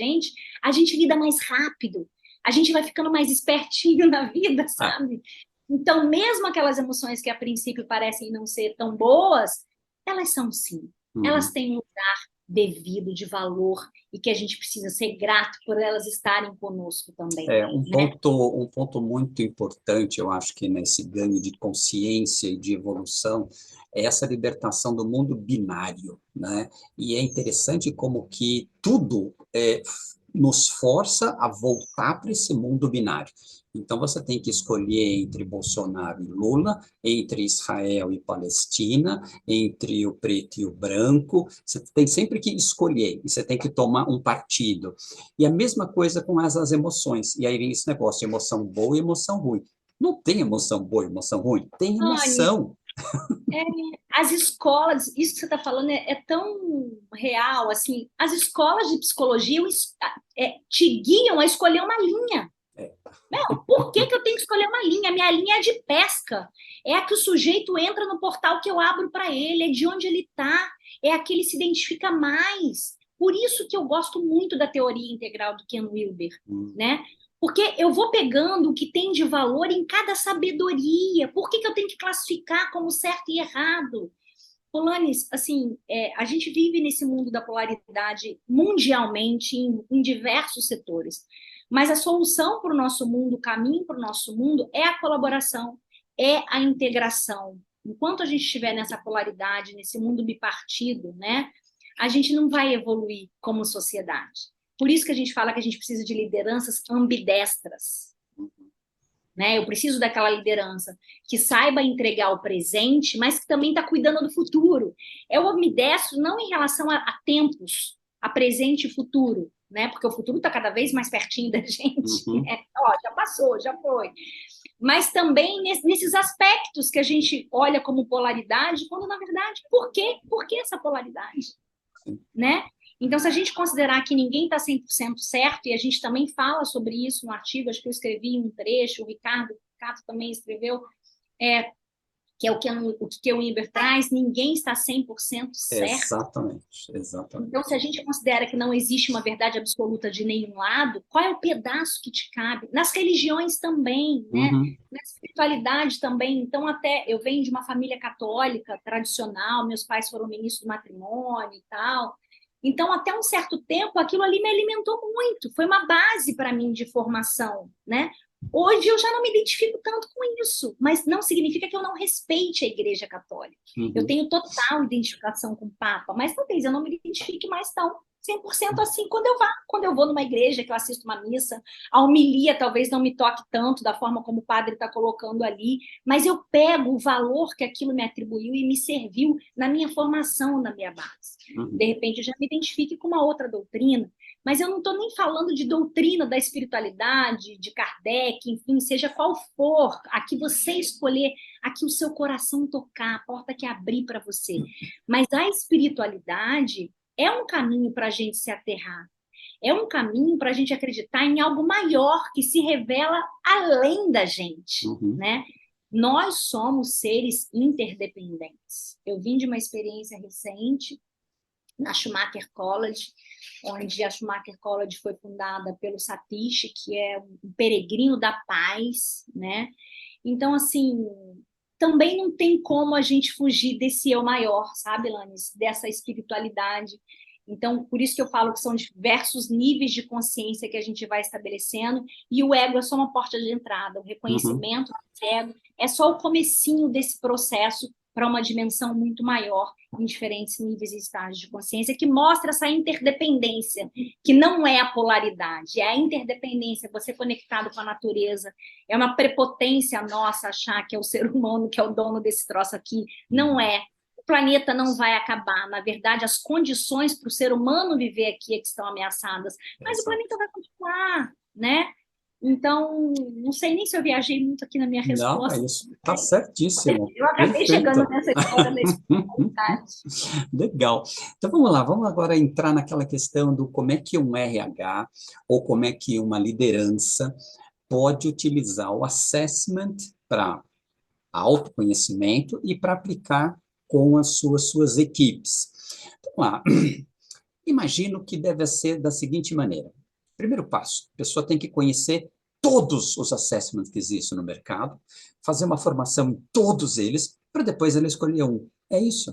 gente lida mais rápido, a gente vai ficando mais espertinho na vida, sabe? Então, mesmo aquelas emoções que a princípio parecem não ser tão boas, elas são sim. Elas têm um lugar devido, de valor, e que a gente precisa ser grato por elas estarem conosco também. Um ponto muito importante, eu acho que nesse ganho de consciência e de evolução, é essa libertação do mundo binário, né? E é interessante como que tudo nos força a voltar para esse mundo binário. Então, você tem que escolher entre Bolsonaro e Lula, entre Israel e Palestina, entre o preto e o branco. Você tem sempre que escolher, e você tem que tomar um partido. E a mesma coisa com as emoções. E aí vem esse negócio de emoção boa e emoção ruim. Não tem emoção boa e emoção ruim, tem emoção. As escolas, isso que você está falando é tão real, assim, as escolas de psicologia te guiam a escolher uma linha. Por que eu tenho que escolher uma linha? A minha linha é de pesca. É a que o sujeito entra no portal que eu abro para ele, é de onde ele está, é a que ele se identifica mais. Por isso que eu gosto muito da teoria integral do Ken Wilber, né? Porque eu vou pegando o que tem de valor em cada sabedoria. Por que eu tenho que classificar como certo e errado? Polanis, assim, a gente vive nesse mundo da polaridade mundialmente em diversos setores. Mas a solução para o nosso mundo, o caminho para o nosso mundo é a colaboração, é a integração. Enquanto a gente estiver nessa polaridade, nesse mundo bipartido, né, a gente não vai evoluir como sociedade. Por isso que a gente fala que a gente precisa de lideranças ambidestras. Né? Eu preciso daquela liderança que saiba entregar o presente, mas que também está cuidando do futuro. É o ambidestro não em relação a tempos, a presente e futuro, né? Porque o futuro está cada vez mais pertinho da gente. Né? Já passou, já foi. Mas também nesses aspectos que a gente olha como polaridade, quando na verdade, por quê? Por que essa polaridade? Né? Então, se a gente considerar que ninguém está 100% certo, e a gente também fala sobre isso no artigo, acho que eu escrevi um trecho, o Ricardo também escreveu, que é o que o Wilber traz, ninguém está 100% certo. Exatamente. Então, se a gente considera que não existe uma verdade absoluta de nenhum lado, qual é o pedaço que te cabe? Nas religiões também, né? Na espiritualidade também. Então, até eu venho de uma família católica, tradicional, meus pais foram ministros do matrimônio e tal. Então, até um certo tempo, aquilo ali me alimentou muito, foi uma base para mim de formação, né? Hoje eu já não me identifico tanto com isso, mas não significa que eu não respeite a Igreja Católica. Eu tenho total identificação com o Papa, mas talvez eu não me identifique mais tão 100% assim quando eu vou numa igreja, que eu assisto uma missa, a homilia talvez não me toque tanto da forma como o padre está colocando ali, mas eu pego o valor que aquilo me atribuiu e me serviu na minha formação, na minha base. De repente eu já me identifique com uma outra doutrina, mas eu não estou nem falando de doutrina da espiritualidade, de Kardec, enfim, seja qual for, a que você escolher, a que o seu coração tocar, a porta que abrir para você. Mas a espiritualidade é um caminho para a gente se aterrar, é um caminho para a gente acreditar em algo maior que se revela além da gente, né? Nós somos seres interdependentes. Eu vim de uma experiência recente na Schumacher College, onde a Schumacher College foi fundada pelo Satish, que é um peregrino da paz, né? Então, assim, também não tem como a gente fugir desse eu maior, sabe, Lanes? Dessa espiritualidade. Então, por isso que eu falo que são diversos níveis de consciência que a gente vai estabelecendo, e o ego é só uma porta de entrada, o reconhecimento do ego é só o comecinho desse processo para uma dimensão muito maior, em diferentes níveis e estágios de consciência, que mostra essa interdependência, que não é a polaridade, é a interdependência, você conectado com a natureza. É uma prepotência nossa achar que é o ser humano que é o dono desse troço aqui. Não é. O planeta não vai acabar. Na verdade, as condições para o ser humano viver aqui é que estão ameaçadas, mas o planeta vai continuar, né? Então, não sei nem se eu viajei muito aqui na minha resposta. Não, é isso. Está certíssimo. Eu acabei chegando nessa história da espiritualidade. Legal. Então, vamos lá. Vamos agora entrar naquela questão do como é que um RH ou como é que uma liderança pode utilizar o assessment para autoconhecimento e para aplicar com as suas equipes. Vamos lá. Imagino que deve ser da seguinte maneira. Primeiro passo, a pessoa tem que conhecer todos os assessments que existem no mercado, fazer uma formação em todos eles, para depois ela escolher um. É isso?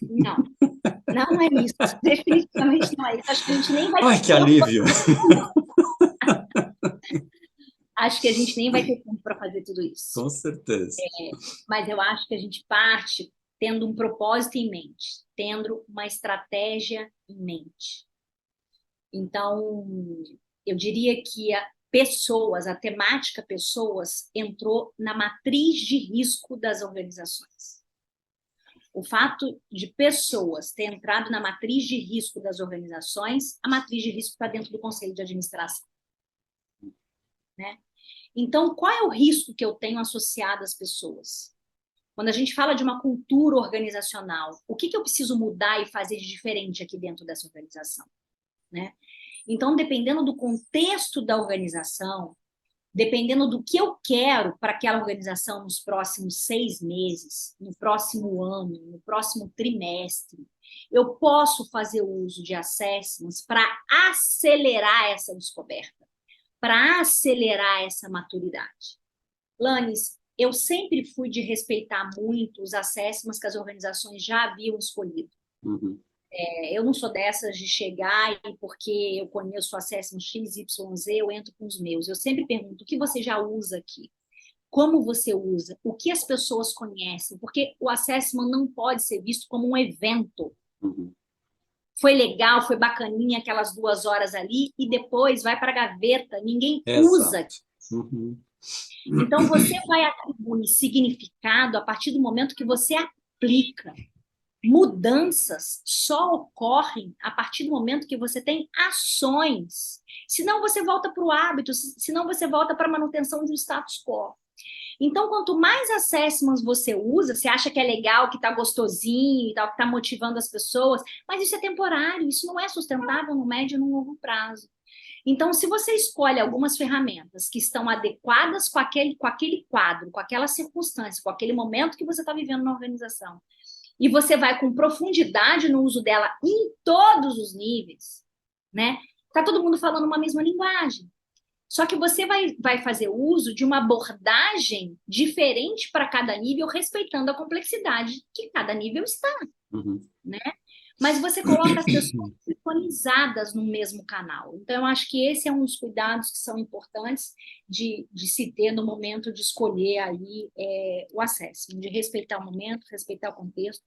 Não, não é isso. Definitivamente não é isso. Acho que a gente nem vai Ai, ter que tempo. alívio! Acho que a gente nem vai ter tempo para fazer tudo isso. Com certeza. Mas eu acho que a gente parte tendo um propósito em mente, tendo uma estratégia em mente. Então, eu diria que a temática pessoas entrou na matriz de risco das organizações. O fato de pessoas ter entrado na matriz de risco das organizações, a matriz de risco está dentro do conselho de administração, né? Então, qual é o risco que eu tenho associado às pessoas? Quando a gente fala de uma cultura organizacional, o que eu preciso mudar e fazer de diferente aqui dentro dessa organização, né? Então, dependendo do contexto da organização, dependendo do que eu quero para aquela organização nos próximos 6 meses, no próximo ano, no próximo trimestre, eu posso fazer uso de assessments para acelerar essa descoberta, para acelerar essa maturidade. Lanes, eu sempre fui de respeitar muito os assessments que as organizações já haviam escolhido. Eu não sou dessas de chegar e porque eu conheço o assessment XYZ, eu entro com os meus. Eu sempre pergunto, o que você já usa aqui? Como você usa? O que as pessoas conhecem? Porque o assessment não pode ser visto como um evento. Foi legal, foi bacaninha aquelas 2 horas ali e depois vai para a gaveta, ninguém usa. Então, você vai atribuir significado a partir do momento que você aplica. Mudanças só ocorrem a partir do momento que você tem ações. Senão você volta para o hábito, senão você volta para a manutenção de um status quo. Então, quanto mais assessments você usa, você acha que é legal, que está gostosinho e tal, que está motivando as pessoas, mas isso é temporário, isso não é sustentável no médio e no longo prazo. Então, se você escolhe algumas ferramentas que estão adequadas com aquele quadro, com aquela circunstância, com aquele momento que você está vivendo na organização, e você vai com profundidade no uso dela em todos os níveis, né? Tá todo mundo falando uma mesma linguagem. Só que você vai fazer uso de uma abordagem diferente para cada nível, respeitando a complexidade que cada nível está, né? Mas você coloca as pessoas sincronizadas no mesmo canal. Então, eu acho que esse é um dos cuidados que são importantes de se ter no momento de escolher aí o acesso, de respeitar o momento, respeitar o contexto,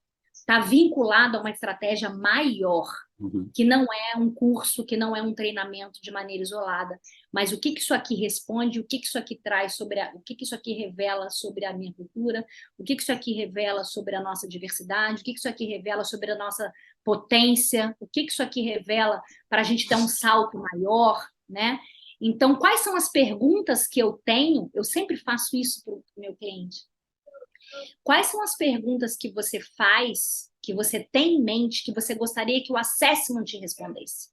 está vinculado a uma estratégia maior, Uhum. que não é um curso, que não é um treinamento de maneira isolada, mas o que que isso aqui responde, o que que isso aqui traz sobre o que que isso aqui revela sobre a minha cultura, o que que isso aqui revela sobre a nossa diversidade, o que que isso aqui revela sobre a nossa potência, o que que isso aqui revela para a gente dar um salto maior, né? Então, quais são as perguntas que eu tenho? Eu sempre faço isso para o meu cliente. Quais são as perguntas que você faz, que você tem em mente, que você gostaria que o assessment te respondesse?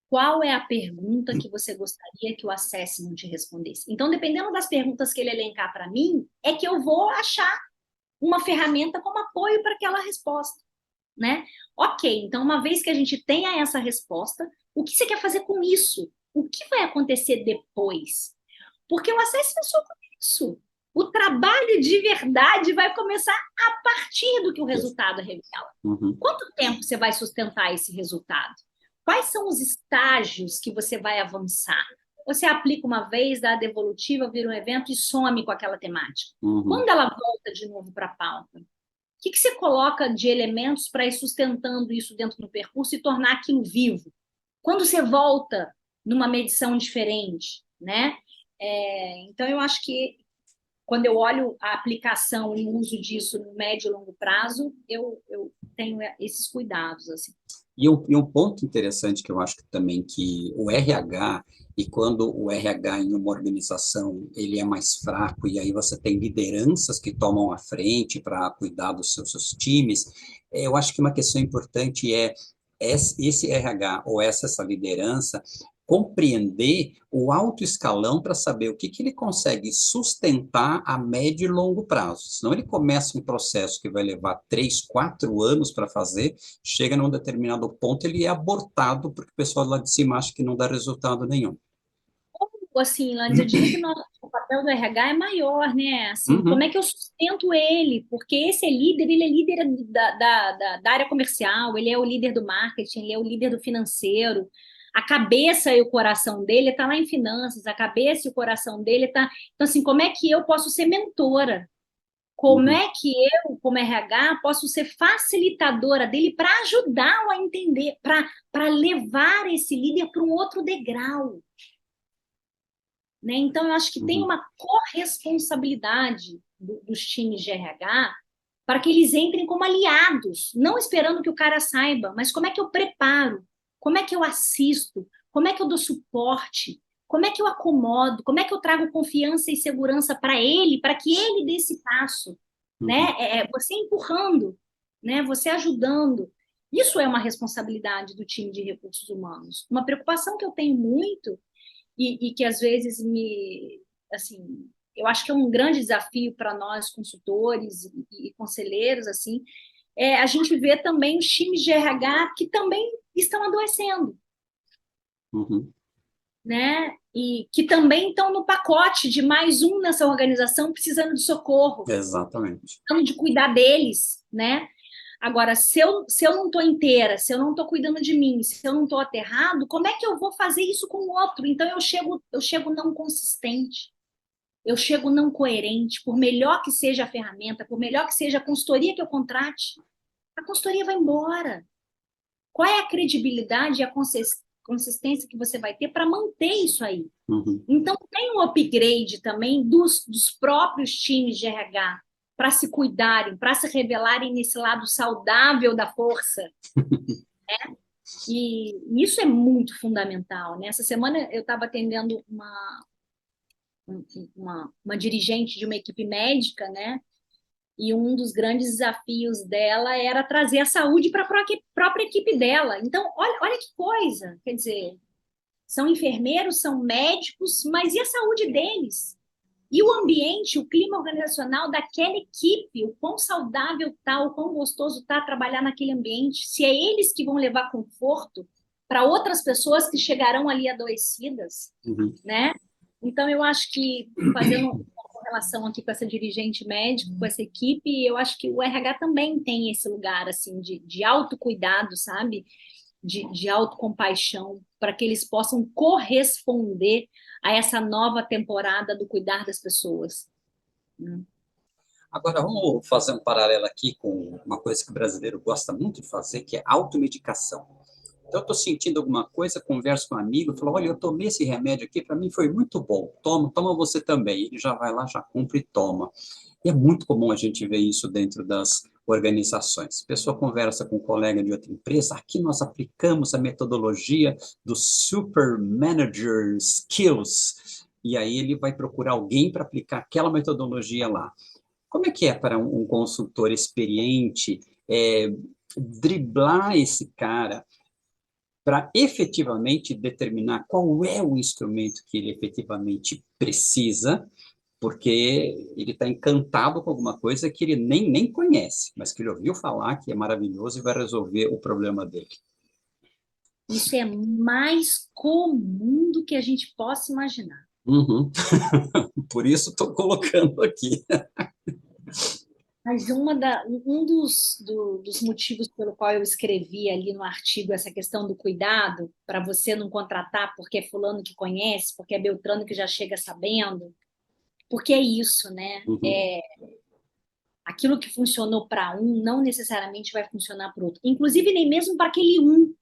Qual é a pergunta que você gostaria que o assessment te respondesse? Então, dependendo das perguntas que ele elencar para mim, é que eu vou achar uma ferramenta como apoio para aquela resposta, né? Ok, então uma vez que a gente tenha essa resposta, o que você quer fazer com isso? O que vai acontecer depois? Porque o assessment é só isso. O trabalho de verdade vai começar a partir do que o resultado revela. Uhum. Quanto tempo você vai sustentar esse resultado? Quais são os estágios que você vai avançar? Você aplica uma vez, dá a devolutiva, vira um evento e some com aquela temática. Uhum. Quando ela volta de novo para a pauta, o que que você coloca de elementos para ir sustentando isso dentro do percurso e tornar aquilo vivo? Quando você volta numa medição diferente, né? Então, eu acho que quando eu olho a aplicação e o uso disso no médio e longo prazo, eu tenho esses cuidados, assim. E um ponto interessante que eu acho que também que o RH, e quando o RH em uma organização ele é mais fraco, e aí você tem lideranças que tomam a frente para cuidar dos seus times, eu acho que uma questão importante é esse RH ou essa liderança compreender o alto escalão para saber o que que ele consegue sustentar a médio e longo prazo. Senão ele começa um processo que vai levar 3, 4 anos para fazer, chega num determinado ponto, ele é abortado, porque o pessoal lá de cima acha que não dá resultado nenhum. Assim, Landes, eu diria que o papel do RH é maior, né? Assim, como Uhum, é que eu sustento ele? Porque esse é líder, ele é líder da área comercial, ele é o líder do marketing, ele é o líder do financeiro. A cabeça e o coração dele está lá em finanças, a cabeça e o coração dele está. Então, assim, como é que eu posso ser mentora? Como uhum, é que eu, como RH, posso ser facilitadora dele para ajudá-lo a entender, para levar esse líder para um outro degrau? Né? Então, eu acho que tem uhum, uma corresponsabilidade dos times de RH para que eles entrem como aliados, não esperando que o cara saiba, mas como é que eu preparo, como é que eu assisto, como é que eu dou suporte, como é que eu acomodo, como é que eu trago confiança e segurança para ele, para que ele dê esse passo, né? uhum. Você empurrando, né? Você ajudando. Isso é uma responsabilidade do time de recursos humanos. Uma preocupação que eu tenho muito e que às vezes assim, eu acho que é um grande desafio para nós consultores e conselheiros, assim, é a gente vê também os times de RH que também estão adoecendo, Uhum. né? E que também estão no pacote de mais um nessa organização precisando de socorro, Exatamente. precisando de cuidar deles, né? Agora, se eu não estou inteira, se eu não estou cuidando de mim, se eu não estou aterrado, como é que eu vou fazer isso com o outro? Então, eu chego não consistente, eu chego não coerente, por melhor que seja a ferramenta, por melhor que seja a consultoria que eu contrate, a consultoria vai embora. Qual é a credibilidade e a consistência que você vai ter para manter isso aí? Uhum. Então, tem um upgrade também dos próprios times de RH para se cuidarem, para se revelarem nesse lado saudável da força. E isso é muito fundamental, né? Essa semana eu estava atendendo uma dirigente de uma equipe médica, né? E um dos grandes desafios dela era trazer a saúde para a própria equipe dela. Então, olha que coisa, quer dizer, são enfermeiros, são médicos, mas e a saúde deles? E o ambiente, o clima organizacional daquela equipe, o quão saudável está, o quão gostoso está trabalhar naquele ambiente, se é eles que vão levar conforto para outras pessoas que chegarão ali adoecidas, Uhum. né? Então, eu acho que, fazendo uma relação aqui com essa dirigente médico, com essa equipe, eu acho que o RH também tem esse lugar, assim, de autocuidado, sabe? De autocompaixão, para que eles possam corresponder a essa nova temporada do cuidar das pessoas. Né? Agora, vamos fazer um paralelo aqui com uma coisa que o brasileiro gosta muito de fazer, que é automedicação. Então, eu estou sentindo alguma coisa, converso com um amigo, falo, olha, eu tomei esse remédio aqui, para mim foi muito bom, toma você também. Ele já vai lá, já compra e toma. E é muito comum a gente ver isso dentro das organizações. A pessoa conversa com um colega de outra empresa, aqui nós aplicamos a metodologia do Super Manager Skills, e aí ele vai procurar alguém para aplicar aquela metodologia lá. Como é que é para um consultor experiente driblar esse cara para efetivamente determinar qual é o instrumento que ele efetivamente precisa, porque ele está encantado com alguma coisa que ele nem conhece, mas que ele ouviu falar que é maravilhoso e vai resolver o problema dele. Isso é mais comum do que a gente possa imaginar. Uhum. Por isso estou colocando aqui. Mas dos motivos pelo qual eu escrevi ali no artigo essa questão do cuidado, para você não contratar porque é fulano que conhece, porque é Beltrano que já chega sabendo, porque é isso, né? Uhum. Aquilo que funcionou para um não necessariamente vai funcionar para o outro. Inclusive, nem mesmo para aquele um,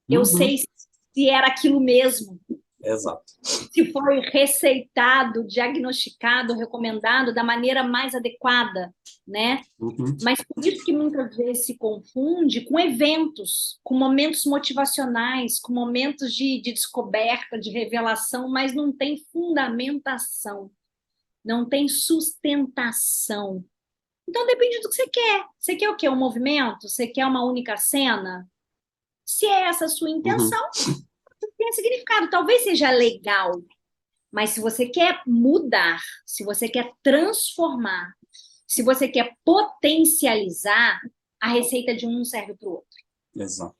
eu Uhum. sei se era aquilo mesmo. Exato. Se foi receitado, diagnosticado, recomendado da maneira mais adequada, né? Uhum. Mas por isso que muitas vezes se confunde com eventos, com momentos motivacionais, com momentos de descoberta, de revelação, mas não tem fundamentação, não tem sustentação. Então depende do que você quer. Você quer o quê? Um movimento? Você quer uma única cena? Se é essa a sua Uhum. intenção, tem significado. Talvez seja legal, mas se você quer mudar, se você quer transformar, se você quer potencializar, a receita de um não serve para o outro. Exato.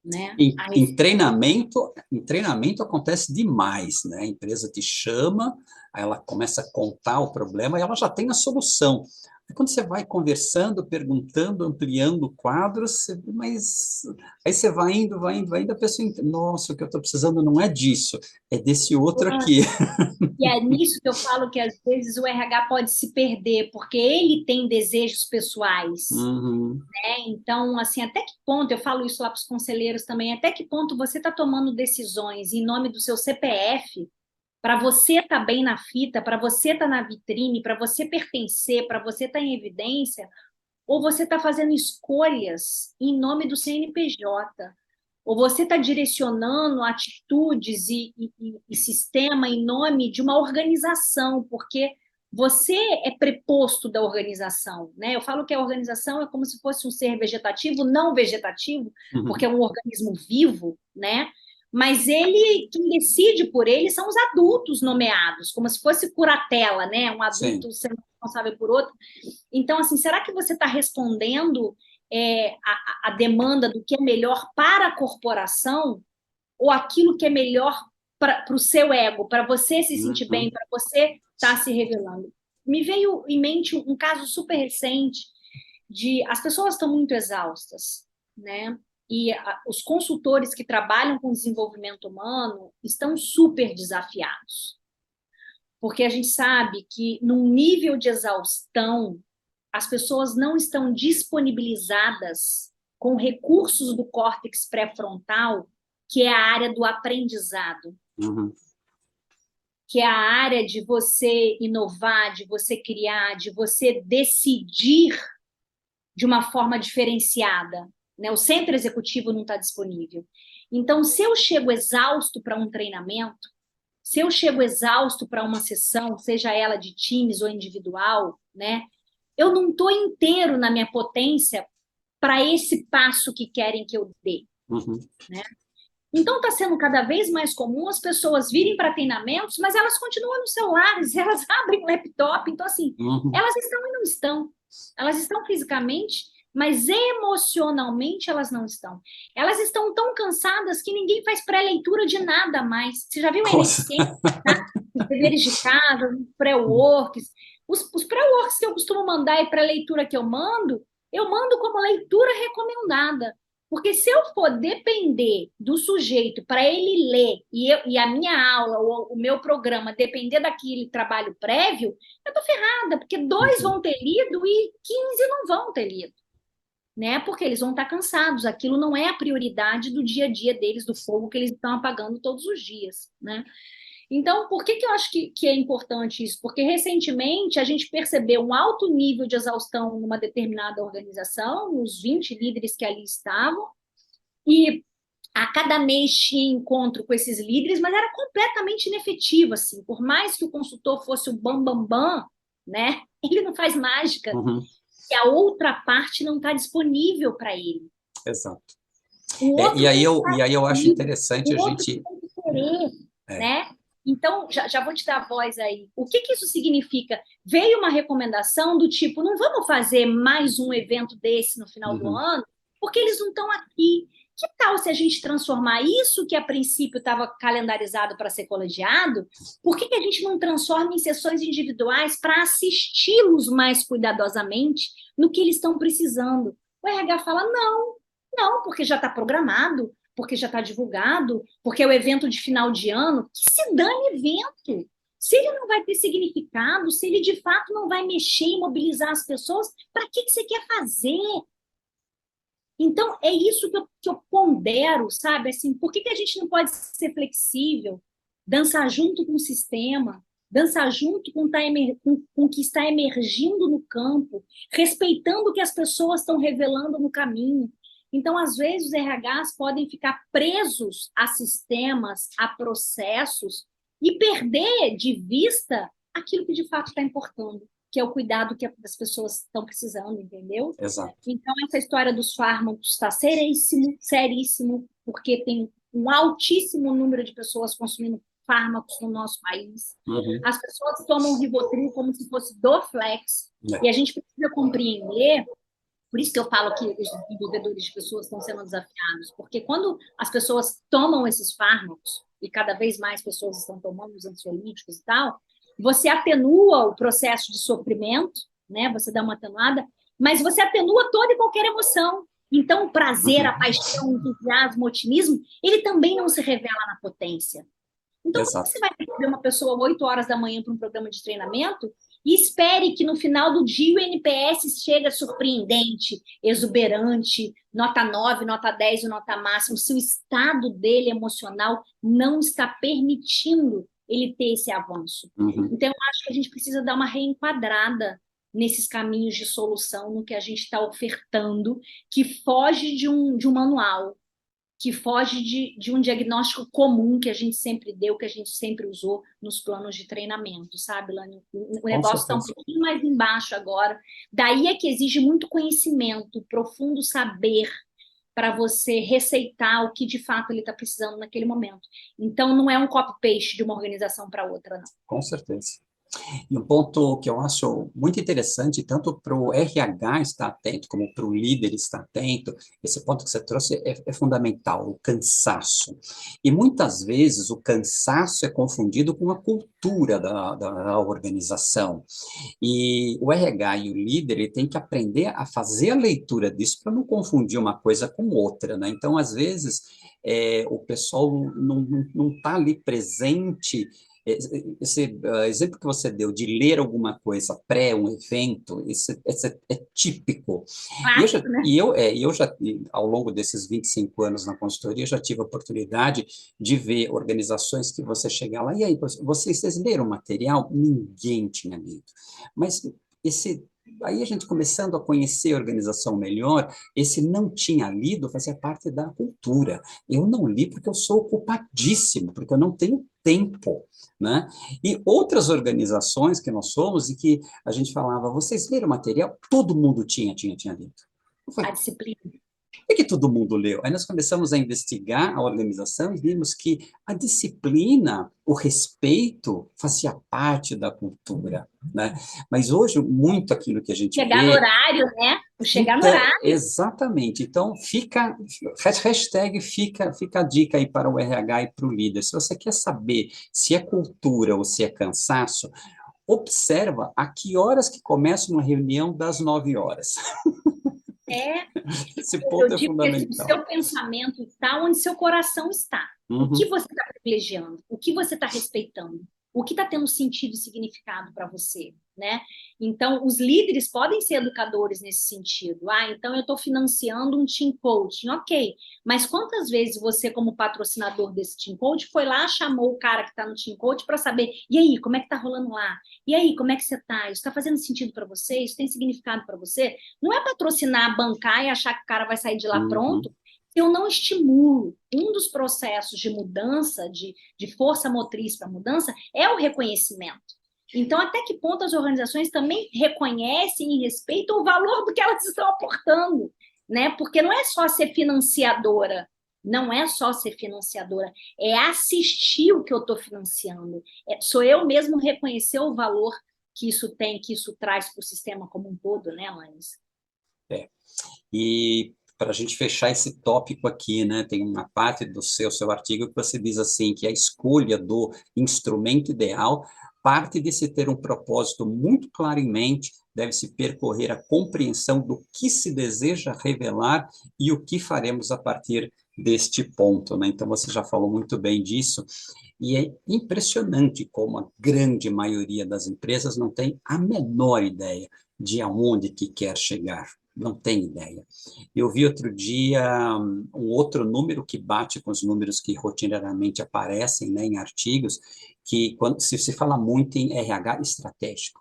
Né? Em treinamento acontece demais, né? A empresa te chama, aí ela começa a contar o problema e ela já tem a solução. Aí quando você vai conversando, perguntando, ampliando quadros, mas aí você vai indo, a pessoa entende, nossa, o que eu estou precisando não é disso, é desse outro aqui. E é nisso que eu falo que às vezes o RH pode se perder, porque ele tem desejos pessoais. Uhum. Então, assim, até que ponto, eu falo isso lá para os conselheiros também, até que ponto você está tomando decisões em nome do seu CPF, para você estar bem na fita, para você estar na vitrine, para você pertencer, para você estar em evidência, ou você está fazendo escolhas em nome do CNPJ, ou você está direcionando atitudes e sistema em nome de uma organização, porque você é preposto da organização, né? Eu falo que a organização é como se fosse um ser vegetativo, não vegetativo, porque Uhum. é um organismo vivo, né? Mas ele, quem decide por ele são os adultos nomeados, como se fosse curatela, né? Um Sim. adulto sendo responsável por outro. Então, assim, será que você está respondendo a demanda do que é melhor para a corporação ou aquilo que é melhor para o seu ego, para você se sentir bem, Uhum. para você estar se revelando? Me veio em mente um caso super recente de as pessoas estão muito exaustas, né? E os consultores que trabalham com desenvolvimento humano estão super desafiados, porque a gente sabe que num nível de exaustão as pessoas não estão disponibilizadas com recursos do córtex pré-frontal, que é a área do aprendizado, Uhum. que é a área de você inovar, de você criar, de você decidir de uma forma diferenciada. Né? O centro executivo não está disponível. Então, se eu chego exausto para um treinamento, se eu chego exausto para uma sessão, seja ela de times ou individual, né? Eu não estou inteiro na minha potência para esse passo que querem que eu dê. Uhum. Né? Então, está sendo cada vez mais comum as pessoas virem para treinamentos, mas elas continuam nos celulares, elas abrem o laptop. Então, assim, Uhum. elas estão e não estão. Elas estão fisicamente, mas emocionalmente elas não estão. Elas estão tão cansadas que ninguém faz pré-leitura de nada mais. Você já viu a Nossa. ineficiência? Tá? Os deveres de casa, os pré-works. Os pré-works que eu costumo mandar e pré-leitura que eu mando como leitura recomendada. Porque se eu for depender do sujeito para ele ler e a minha aula ou o meu programa depender daquele trabalho prévio, eu tô ferrada, porque 2 vão ter lido e 15 não vão ter lido, né? Porque eles vão estar cansados. Aquilo não é a prioridade do dia a dia deles, do fogo que eles estão apagando todos os dias, né? Então, por que eu acho que é importante isso? Porque recentemente a gente percebeu um alto nível de exaustão numa determinada organização, os 20 líderes que ali estavam, e a cada mês tinha encontro com esses líderes, mas era completamente inefetivo, assim. Por mais que o consultor fosse o bam, bam, bam, né? Ele não faz mágica. Uhum. E a outra parte não está disponível para ele. Exato. O outro E aí eu acho interessante a o outro gente... tem que querer, né? Então, já vou te dar a voz aí. O que isso significa? Veio uma recomendação do tipo, não vamos fazer mais um evento desse no final do ano, porque eles não estão aqui. Que tal se a gente transformar isso que a princípio estava calendarizado para ser colegiado? Por que a gente não transforma em sessões individuais para assisti-los mais cuidadosamente no que eles estão precisando? O RH fala, não, porque já está programado, porque já está divulgado, porque é o evento de final de ano. Que se dane evento. Se ele não vai ter significado, se ele de fato não vai mexer e mobilizar as pessoas, para que você quer fazer? Então, é isso que eu pondero, sabe? Assim, por que a gente não pode ser flexível, dançar junto com o sistema, dançar junto com o que está emergindo no campo, respeitando o que as pessoas estão revelando no caminho? Então, às vezes, os RHs podem ficar presos a sistemas, a processos, e perder de vista aquilo que de fato está importando, que é o cuidado que as pessoas estão precisando, entendeu? Exato. Então, essa história dos fármacos está seríssimo, seríssimo, porque tem um altíssimo número de pessoas consumindo fármacos no nosso país. As pessoas tomam Rivotril como se fosse Dorflex, e a gente precisa compreender. Por isso que eu falo que os desenvolvedores de pessoas estão sendo desafiados, porque quando as pessoas tomam esses fármacos, e cada vez mais pessoas estão tomando os ansiolíticos e tal, você atenua o processo de sofrimento, né? Você dá uma atenuada, mas você atenua toda e qualquer emoção. Então, o prazer, a paixão, o entusiasmo, o otimismo, ele também não se revela na potência. Então, como você vai receber uma pessoa 8 horas da manhã para um programa de treinamento e espere que no final do dia o NPS chegue surpreendente, exuberante, nota 9, nota 10 ou nota máxima, se o estado dele emocional não está permitindo ele ter esse avanço. Então, eu acho que a gente precisa dar uma reenquadrada nesses caminhos de solução, no que a gente está ofertando, que foge de um manual, que foge de um diagnóstico comum que a gente sempre deu, que a gente sempre usou nos planos de treinamento, sabe, Lani? O negócio está um pouquinho mais embaixo agora. Daí é que exige muito conhecimento, profundo saber para você receitar o que de fato ele está precisando naquele momento. Então, não é um copy-paste de uma organização para outra, não. Com certeza. E um ponto que eu acho muito interessante, tanto para o RH estar atento, como para o líder estar atento, esse ponto que você trouxe é fundamental, o cansaço. E muitas vezes o cansaço é confundido com a cultura da organização. E o RH e o líder ele tem que aprender a fazer a leitura disso para não confundir uma coisa com outra, né? Então, às vezes, o pessoal não está ali presente. Esse exemplo que você deu de ler alguma coisa pré um evento, esse é típico. Clássico, né? E eu já, ao longo desses 25 anos na consultoria, já tive a oportunidade de ver organizações que você chega lá, e aí, vocês leram o material? Ninguém tinha lido. Mas aí a gente começando a conhecer a organização melhor, esse não tinha lido fazia parte da cultura. Eu não li porque eu sou ocupadíssimo, porque eu não tenho tempo, né? E outras organizações que nós somos e que a gente falava, vocês leram o material? Todo mundo tinha lido. A disciplina. É que todo mundo leu. Aí nós começamos a investigar a organização e vimos que a disciplina, o respeito, fazia parte da cultura, né? Mas hoje, muito aquilo que a gente chegar vê... no horário, né? O chegar no horário. Exatamente. Então, hashtag fica a dica aí para o RH e para o líder. Se você quer saber se é cultura ou se é cansaço, observa a que horas que começa uma reunião das 9 horas. É, Esse eu ponto é digo que assim, o fundamental. seu pensamento está onde seu coração está. O que Uhum. você está privilegiando? O que você está respeitando? O que está tendo sentido e significado para você, né? Então, os líderes podem ser educadores nesse sentido. Ah, então eu estou financiando um team coaching, ok. Mas quantas vezes você, como patrocinador desse team coach, foi lá, chamou o cara que está no team coach para saber, e aí, como é que está rolando lá? E aí, como é que você está? Isso está fazendo sentido para você? Isso tem significado para você? Não é patrocinar, bancar e achar que o cara vai sair de lá pronto. Uhum. Se eu não estimulo um dos processos de mudança, de força motriz para mudança, é o reconhecimento. Então, até que ponto as organizações também reconhecem e respeitam o valor do que elas estão aportando, né? Porque não é só ser financiadora, não é só ser financiadora, é assistir o que eu estou financiando. Sou eu mesmo reconhecer o valor que isso tem, que isso traz para o sistema como um todo, né, Laís? É. E para a gente fechar esse tópico aqui, né, tem uma parte do seu artigo que você diz assim, que a escolha do instrumento ideal parte de se ter um propósito muito claro em mente, deve-se percorrer a compreensão do que se deseja revelar e o que faremos a partir deste ponto, né? Então, você já falou muito bem disso, e é impressionante como a grande maioria das empresas não tem a menor ideia de aonde que quer chegar, não tem ideia. Eu vi outro dia um outro número que bate com os números que rotineiramente aparecem, né, em artigos, que quando se fala muito em RH estratégico.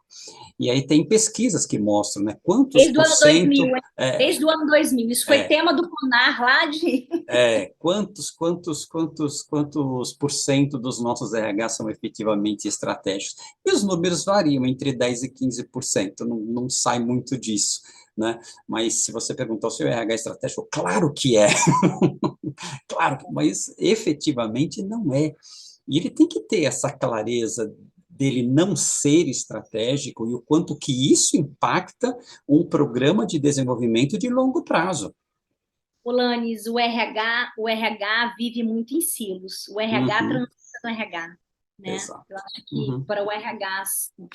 E aí tem pesquisas que mostram, né, quantos Desde o por ano 2000, cento, hein? Desde o ano 2000. Isso foi é, tema do Conar lá de. quantos por cento dos nossos RH são efetivamente estratégicos? E os números variam entre 10% e 15%, não sai muito disso, né? Mas se você perguntar se o RH é estratégico, claro que é, claro, mas efetivamente não é. E ele tem que ter essa clareza dele não ser estratégico e o quanto que isso impacta um programa de desenvolvimento de longo prazo. Olanes, o RH vive muito em silos. O RH Uhum, transita no RH, né? Eu exato. acho que Uhum, para o RH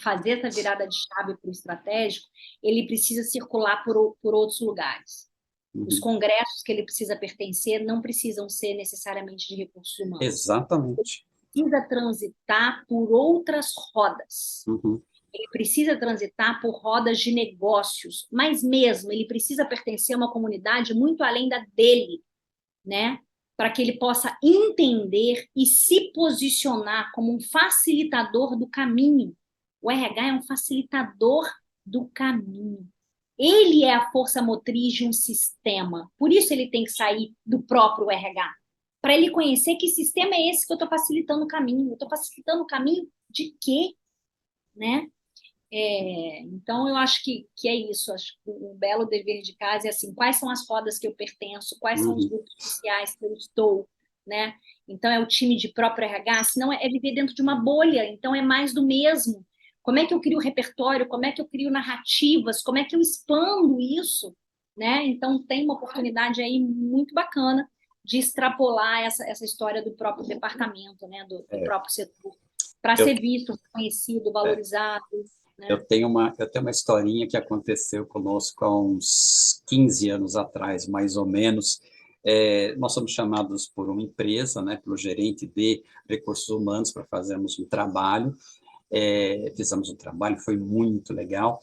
fazer essa virada de chave para o estratégico, ele precisa circular por outros lugares. Os uhum. congressos que ele precisa pertencer não precisam ser necessariamente de recursos humanos. Exatamente. Precisa transitar por outras rodas. Uhum. Ele precisa transitar por rodas de negócios, mas mesmo ele precisa pertencer a uma comunidade muito além da dele, né? Para que ele possa entender e se posicionar como um facilitador do caminho. O RH é um facilitador do caminho. Ele é a força motriz de um sistema. Por isso ele tem que sair do próprio RH. Para ele conhecer que sistema é esse que eu estou facilitando o caminho. Eu estou facilitando o caminho de quê? Né? Então, eu acho que é isso. Acho que o belo dever de casa é assim: quais são as rodas que eu pertenço, quais são os Uhum. grupos sociais que eu estou, né? Então, é o time de próprio RH, senão é viver dentro de uma bolha, então é mais do mesmo. Como é que eu crio repertório? Como é que eu crio narrativas? Como é que eu expando isso? Né? Então, tem uma oportunidade aí muito bacana de extrapolar essa história do próprio departamento, né? Do É, próprio setor, para eu, ser visto, reconhecido, é, valorizado, né? eu tenho uma historinha que aconteceu conosco há uns 15 anos atrás, mais ou menos. Nós somos chamados por uma empresa, né, pelo gerente de recursos humanos, para fazermos um trabalho. Fizemos um trabalho, foi muito legal.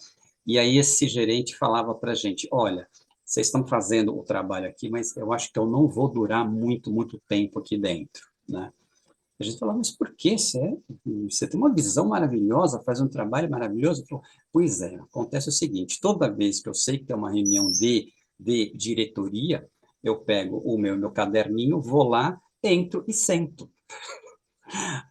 E aí esse gerente falava para a gente: olha, vocês estão fazendo o trabalho aqui, mas eu acho que eu não vou durar muito, muito tempo aqui dentro, né? A gente falava: mas por quê? Você tem uma visão maravilhosa, faz um trabalho maravilhoso. Eu falo: pois é, acontece o seguinte, toda vez que eu sei que tem uma reunião de diretoria, eu pego o meu caderninho, vou lá, entro e sento.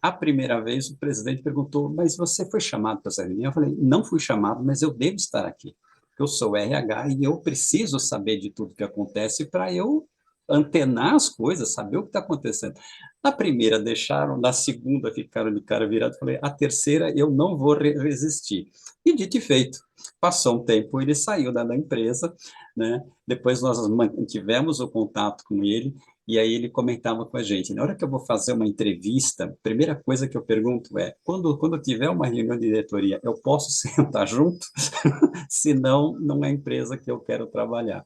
A primeira vez o presidente perguntou: mas você foi chamado para essa reunião? Eu falei: não fui chamado, mas eu devo estar aqui. Eu sou RH e eu preciso saber de tudo que acontece para eu antenar as coisas, saber o que está acontecendo. Na primeira deixaram, na segunda ficaram de cara virada. Falei: a terceira eu não vou resistir. E dito e feito, passou um tempo, ele saiu da empresa, né? Depois nós mantivemos o contato com ele, e aí ele comentava com a gente: na hora que eu vou fazer uma entrevista, a primeira coisa que eu pergunto é: quando tiver uma reunião de diretoria, eu posso sentar junto? Senão, não é a empresa que eu quero trabalhar.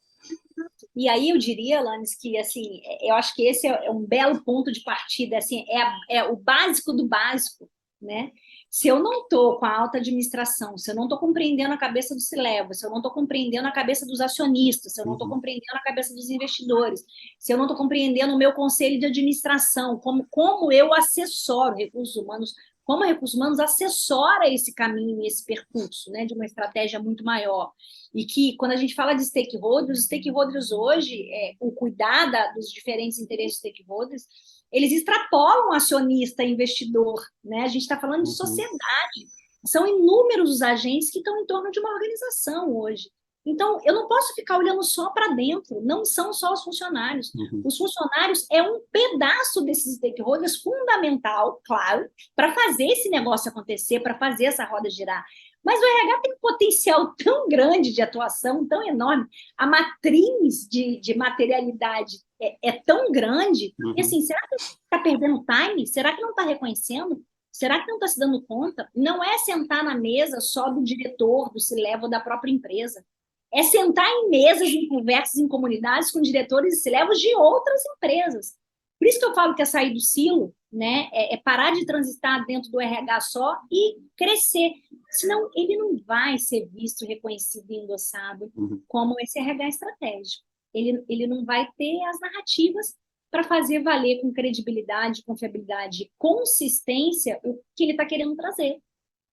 E aí eu diria, Alanis, que assim, eu acho que esse é um belo ponto de partida, assim, é o básico do básico, né? Se eu não estou com a alta administração, se eu não estou compreendendo a cabeça do C-Level, se eu não estou compreendendo a cabeça dos acionistas, se eu não estou Uhum. compreendendo a cabeça dos investidores, se eu não estou compreendendo o meu conselho de administração, como eu assessoro recursos humanos, como recursos humanos assessora esse caminho, esse percurso, né, de uma estratégia muito maior. E que, quando a gente fala de stakeholders, os stakeholders hoje, o cuidar dos diferentes interesses dos stakeholders, eles extrapolam acionista e investidor, né? A gente está falando de Uhum. sociedade. São inúmeros os agentes que estão em torno de uma organização hoje. Então, eu não posso ficar olhando só para dentro, não são só os funcionários. Uhum. Os funcionários é um pedaço desses stakeholders fundamental, claro, para fazer esse negócio acontecer, para fazer essa roda girar. Mas o RH tem um potencial tão grande de atuação, tão enorme, a matriz de materialidade é tão grande, e Uhum. assim, será que está perdendo time? Será que não está reconhecendo? Será que não está se dando conta? Não é sentar na mesa só do diretor, do C-Level da própria empresa. É sentar em mesas, em conversas, em comunidades com diretores e C-Levels de outras empresas. Por isso que eu falo que é sair do silo, né? É parar de transitar dentro do RH só e crescer. Senão, ele não vai ser visto, reconhecido e endossado Uhum. como esse RH estratégico. Ele não vai ter as narrativas para fazer valer com credibilidade, confiabilidade e consistência o que ele está querendo trazer,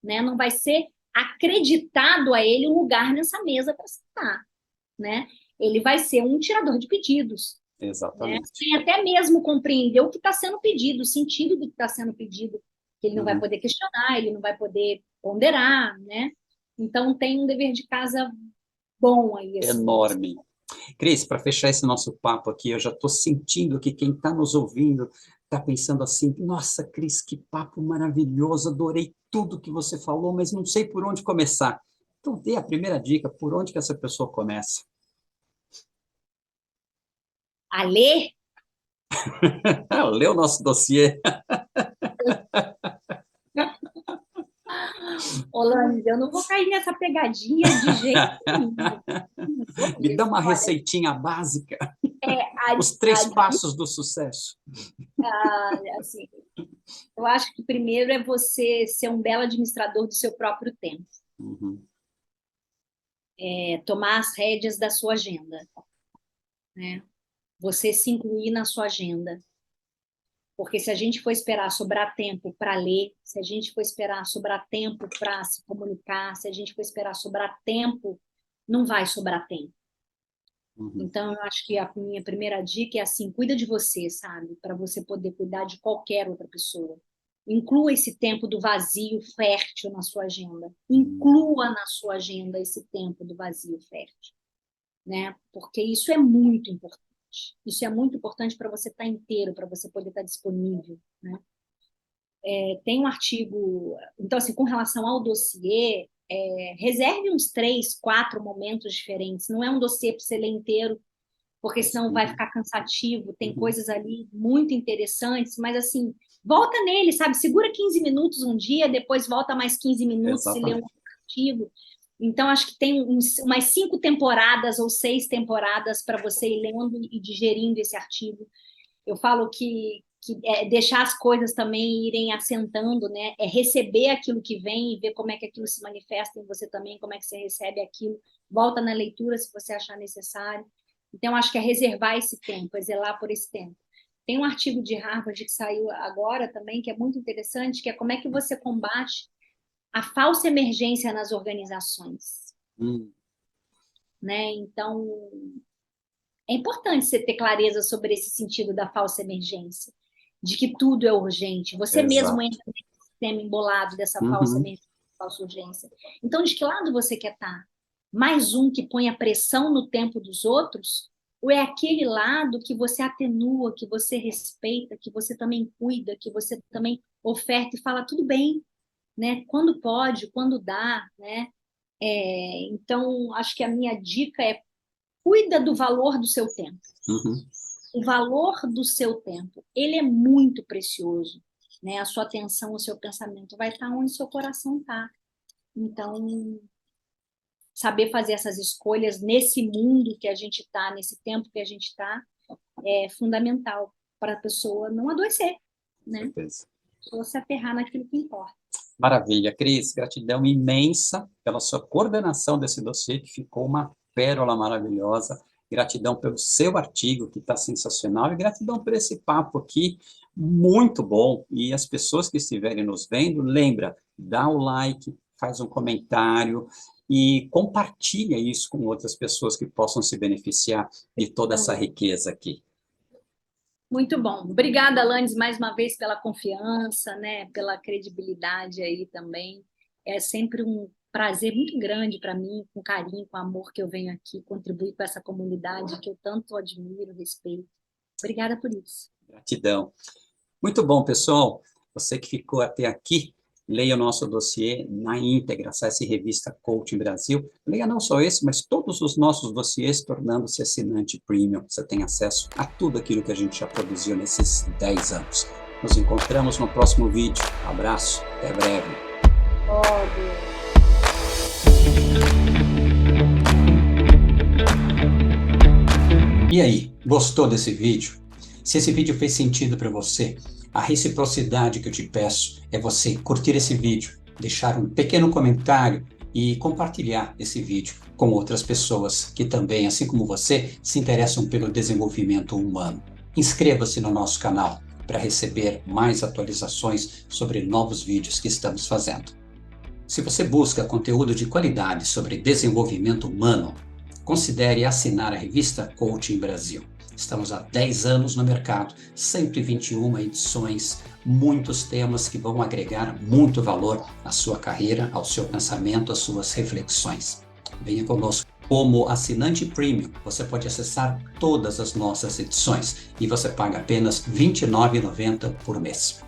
né? Não vai ser acreditado a ele um lugar nessa mesa para sentar, né? Ele vai ser um tirador de pedidos, né? Exatamente. Sem até mesmo compreender o que está sendo pedido, o sentido do que está sendo pedido, que ele não vai Uhum. poder questionar, ele não vai poder ponderar, né? Então tem um dever de casa bom aí, assim. Enorme. Cris, para fechar esse nosso papo aqui, eu já estou sentindo que quem está nos ouvindo está pensando assim: nossa, Cris, que papo maravilhoso, adorei tudo que você falou, mas não sei por onde começar. Então, dê a primeira dica, por onde que essa pessoa começa? A ler, Lê o nosso dossiê. Olanes, eu não vou cair nessa pegadinha de jeito nenhum. Não vou Me dá mesmo. uma Olha, receitinha básica, os a, três passos do sucesso. assim, eu acho que primeiro é você ser um belo administrador do seu próprio tempo, Uhum. tomar as rédeas da sua agenda, né? Você se incluir na sua agenda. Porque se a gente for esperar sobrar tempo para ler, se a gente for esperar sobrar tempo para se comunicar, se a gente for esperar sobrar tempo, não vai sobrar tempo. Uhum. Então, eu acho que a minha primeira dica é assim, cuida de você, sabe? Para você poder cuidar de qualquer outra pessoa. Inclua esse tempo do vazio fértil na sua agenda. Inclua na sua agenda esse tempo do vazio fértil, né? Porque isso é muito importante. Isso é muito importante para você estar inteiro, para você poder estar disponível, né? Tem um artigo, então assim, com relação ao dossiê, reserve uns 3, 4 momentos diferentes. Não é um dossiê para você ler inteiro, porque senão vai Uhum. ficar cansativo. Tem Uhum. coisas ali muito interessantes, mas assim, volta nele, sabe? Segura 15 minutos um dia, depois volta mais 15 minutos e lê um Exatamente. outro artigo. Então, acho que tem umas 5 temporadas ou 6 temporadas para você ir lendo e digerindo esse artigo. Eu falo que deixar as coisas também irem assentando, né? É receber aquilo que vem e ver como é que aquilo se manifesta em você também, como é que você recebe aquilo. Volta na leitura se você achar necessário. Então, acho que é reservar esse tempo, é zelar por esse tempo. Tem um artigo de Harvard que saiu agora também, que é muito interessante, que é como é que você combate a falsa emergência nas organizações, Hum. né? Então, é importante você ter clareza sobre esse sentido da falsa emergência, de que tudo é urgente. Você mesmo Exato. entra nesse sistema embolado dessa falsa Uhum. emergência, falsa urgência. Então, de que lado você quer estar? Mais um que põe a pressão no tempo dos outros? Ou é aquele lado que você atenua, que você respeita, que você também cuida, que você também oferta e fala tudo bem, né? Quando pode, quando dá, né? Então, acho que a minha dica é cuida do valor do seu tempo. Uhum. O valor do seu tempo, ele é muito precioso, né? A sua atenção, o seu pensamento vai estar onde seu coração está. Então, saber fazer essas escolhas nesse mundo que a gente está, nesse tempo que a gente está, é fundamental para a pessoa não adoecer, né? Certeza. Ou se aterrar naquilo que importa. Maravilha, Cris, gratidão imensa pela sua coordenação desse dossiê, que ficou uma pérola maravilhosa. Gratidão pelo seu artigo, que está sensacional, e gratidão por esse papo aqui, muito bom. E as pessoas que estiverem nos vendo, lembra, dá o like, faz um comentário e compartilha isso com outras pessoas que possam se beneficiar de toda essa riqueza aqui. Muito bom. Obrigada, Alanis, mais uma vez pela confiança, né? Pela credibilidade aí também. É sempre um prazer muito grande para mim, com carinho, com amor que eu venho aqui contribuir com essa comunidade que eu tanto admiro, respeito. Obrigada por isso. Gratidão. Muito bom, pessoal. Você que ficou até aqui, leia o nosso dossiê na íntegra, acesse Revista Coaching Brasil. Leia não só esse, mas todos os nossos dossiês, tornando-se assinante premium. Você tem acesso a tudo aquilo que a gente já produziu nesses 10 anos. Nos encontramos no próximo vídeo. Abraço, até breve. E aí, gostou desse vídeo? Se esse vídeo fez sentido para você, a reciprocidade que eu te peço é você curtir esse vídeo, deixar um pequeno comentário e compartilhar esse vídeo com outras pessoas que também, assim como você, se interessam pelo desenvolvimento humano. Inscreva-se no nosso canal para receber mais atualizações sobre novos vídeos que estamos fazendo. Se você busca conteúdo de qualidade sobre desenvolvimento humano, considere assinar a revista Coaching Brasil. Estamos há 10 anos no mercado, 121 edições, muitos temas que vão agregar muito valor à sua carreira, ao seu pensamento, às suas reflexões. Venha conosco. Como assinante premium, você pode acessar todas as nossas edições e você paga apenas R$ 29,90 por mês.